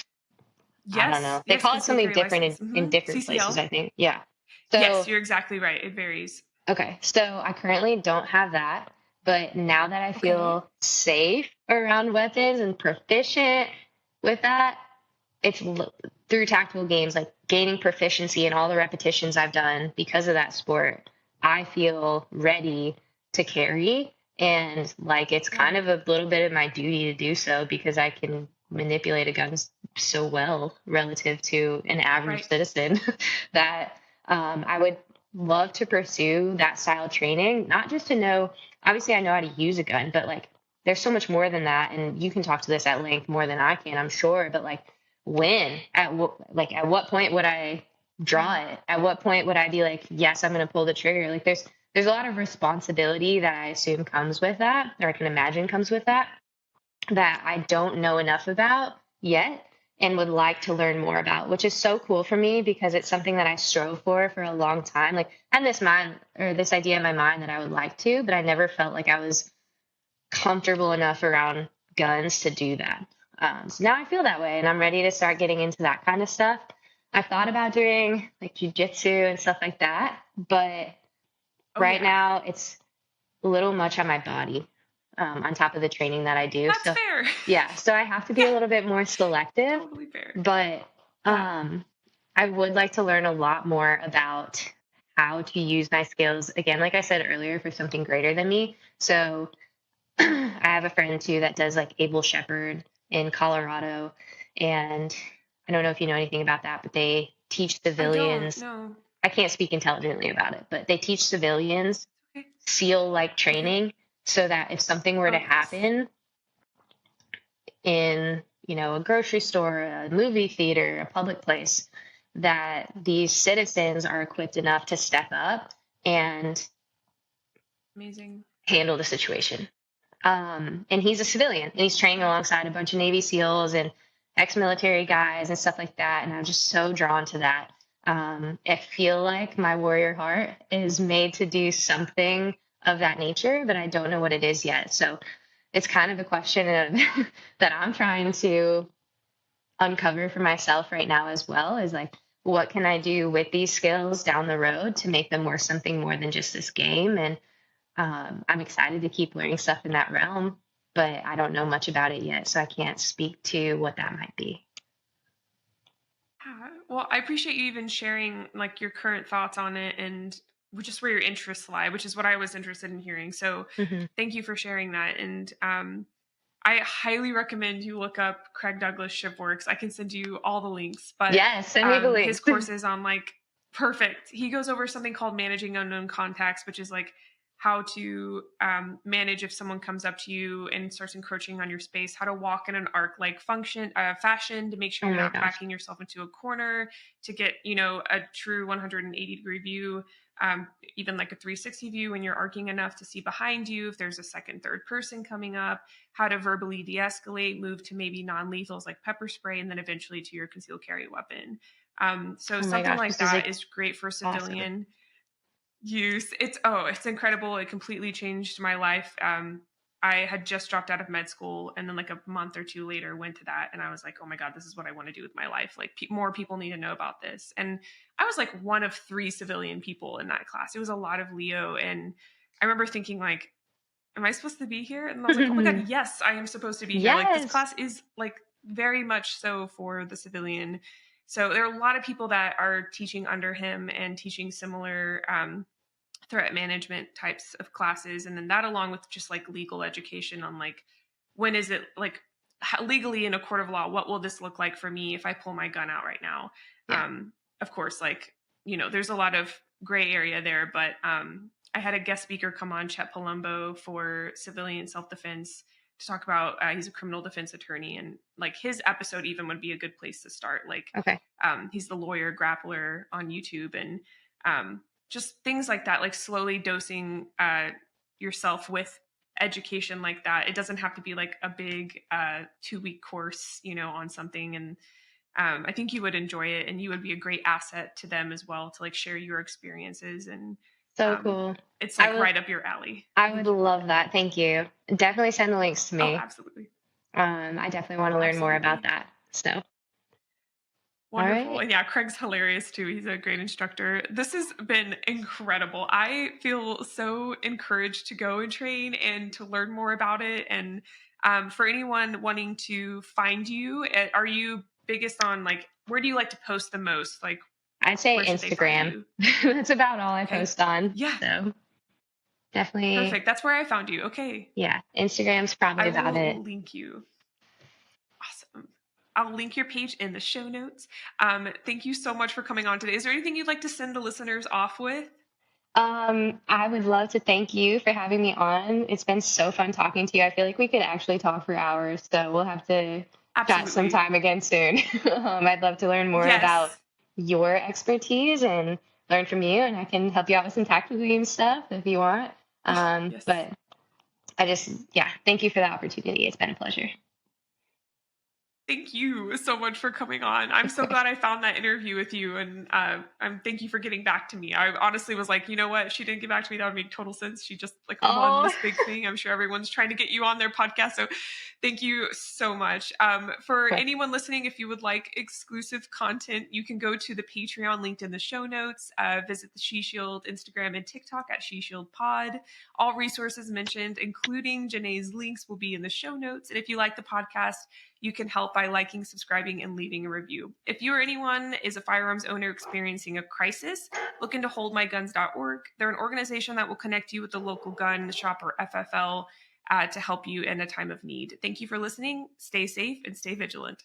I don't Yes. know. They Yes. call it Concealed something carry different license. in different places, CCL. I think. Yeah. Yes, So, you're exactly right. It varies. okay. So I currently don't have that, but now that I Okay. feel safe around weapons and proficient with that, it's through tactical games, like gaining proficiency in all the repetitions I've done because of that sport. I feel ready to carry. And like it's Love kind it. of a little bit of my duty to do so because I can manipulate a gun so well relative to an average Right. citizen that I would love to pursue that style of training, not just to know, obviously, I know how to use a gun, but like there's so much more than that. And you can talk to this at length more than I can, I'm sure. But like, when at what point would I draw Mhm. it? At what point would I be like, yes, I'm going to pull the trigger? Like there's a lot of responsibility that I assume comes with that, or I can imagine comes with that, that I don't know enough about yet and would like to learn more about, which is so cool for me because it's something that I strove for a long time. Like I had this mind or this idea in my mind that I would like to, but I never felt like I was comfortable enough around guns to do that. So now I feel that way and I'm ready to start getting into that kind of stuff. I've thought about doing like jujitsu and stuff like that, but Oh right yeah. now it's a little much on my body, on top of the training that I do. That's So fair. yeah, so I have to be a Yeah. little bit more selective, Totally fair. but Yeah. I would like to learn a lot more about how to use my skills again, like I said earlier, for something greater than me. So I have a friend too that does like Able Shepherd in Colorado. And I don't know if you know anything about that, but they teach I don't civilians. know. I can't speak intelligently about it, but they teach civilians Okay. SEAL like Okay. training so that if something were to Oh yes. happen in, a grocery store, a movie theater, a public place, that these citizens are equipped enough to step up and Amazing. handle the situation. And he's a civilian and he's training Okay. alongside a bunch of Navy SEALs and ex-military guys and stuff like that. And I'm just so drawn to that. I feel like my warrior heart is made to do something of that nature, but I don't know what it is yet. So it's kind of a question of that I'm trying to uncover for myself right now as well, is like, what can I do with these skills down the road to make them worth something more than just this game? And I'm excited to keep learning stuff in that realm, but I don't know much about it yet, so I can't speak to what that might be. Yeah. Well, I appreciate you even sharing like your current thoughts on it and just where your interests lie, which is what I was interested in hearing. So Hmm. thank you for sharing that. And I highly recommend you look up Craig Douglas Shipworks. I can send you all the links, but Yes, send me the his links. courses on like perfect. He goes over something called managing unknown contacts, which is like how to manage if someone comes up to you and starts encroaching on your space, how to walk in an arc like fashion to make sure Oh you're my not gosh. backing yourself into a corner to get a true 180-degree view, even like a 360 view when you're arcing enough to see behind you if there's a second, third person coming up, how to verbally de-escalate, move to maybe non-lethals like pepper spray, and then eventually to your concealed carry weapon. So Oh my something gosh, like this is that like is great for awesome. civilian use. It's incredible. It completely changed my life. I had just dropped out of med school, and then like a month or two later went to that, and I was like, oh my god, this is what I want to do with my life. Like more people need to know about this. And I was like one of 3 civilian people in that class. It was a lot of Leo, and I remember thinking like, am I supposed to be here? And I was like, oh my god, yes, I am supposed to be here. Like this Yes. class is like very much so for the civilian. So there are a lot of people that are teaching under him and teaching similar threat management types of classes, and then that along with just like legal education on like when is it like legally in a court of law, what will this look like for me if I pull my gun out right now. Yeah. Of course, like there's a lot of gray area there, but I had a guest speaker come on, Chet Palumbo, for civilian self-defense to talk about, he's a criminal defense attorney, and like his episode even would be a good place to start. Like, Okay. He's the lawyer grappler on YouTube, and just things like that, like slowly dosing yourself with education like that. It doesn't have to be like a big 2-week course, on something. And I think you would enjoy it, and you would be a great asset to them as well, to like share your experiences. And So cool. it's like right up your alley. I would love that. Thank you. Definitely send the links to me. Oh, absolutely. I definitely want to learn more about that. So. Wonderful. Right. And yeah, Craig's hilarious too. He's a great instructor. This has been incredible. I feel so encouraged to go and train and to learn more about it. And for anyone wanting to find you, are you biggest on like, where do you like to post the most? Like, I'd say Instagram. That's about all I post on. Yeah. So definitely. Perfect. That's where I found you. Okay. Yeah. Instagram's probably about it. I will link you. Awesome. I'll link your page in the show notes. Thank you so much for coming on today. Is there anything you'd like to send the listeners off with? I would love to thank you for having me on. It's been so fun talking to you. I feel like we could actually talk for hours, so we'll have to chat sometime again soon. I'd love to learn more about your expertise and learn from you, and I can help you out with some tactical game stuff if you want. But thank you for the opportunity. It's been a pleasure. Thank you so much for coming on. I'm so glad I found that interview with you, and thank you for getting back to me. I honestly was like, you know what? If she didn't get back to me, that would make total sense. She just like won this big thing. I'm sure everyone's trying to get you on their podcast. So thank you so much. For anyone listening, if you would like exclusive content, you can go to the Patreon linked in the show notes. Visit the She Shield Instagram and TikTok at She Shield Pod. All resources mentioned, including Jenay's links, will be in the show notes. And if you like the podcast, you can help by liking, subscribing, and leaving a review. If you or anyone is a firearms owner experiencing a crisis, look into holdmyguns.org. They're an organization that will connect you with the local gun shop or FFL to help you in a time of need. Thank you for listening. Stay safe and stay vigilant.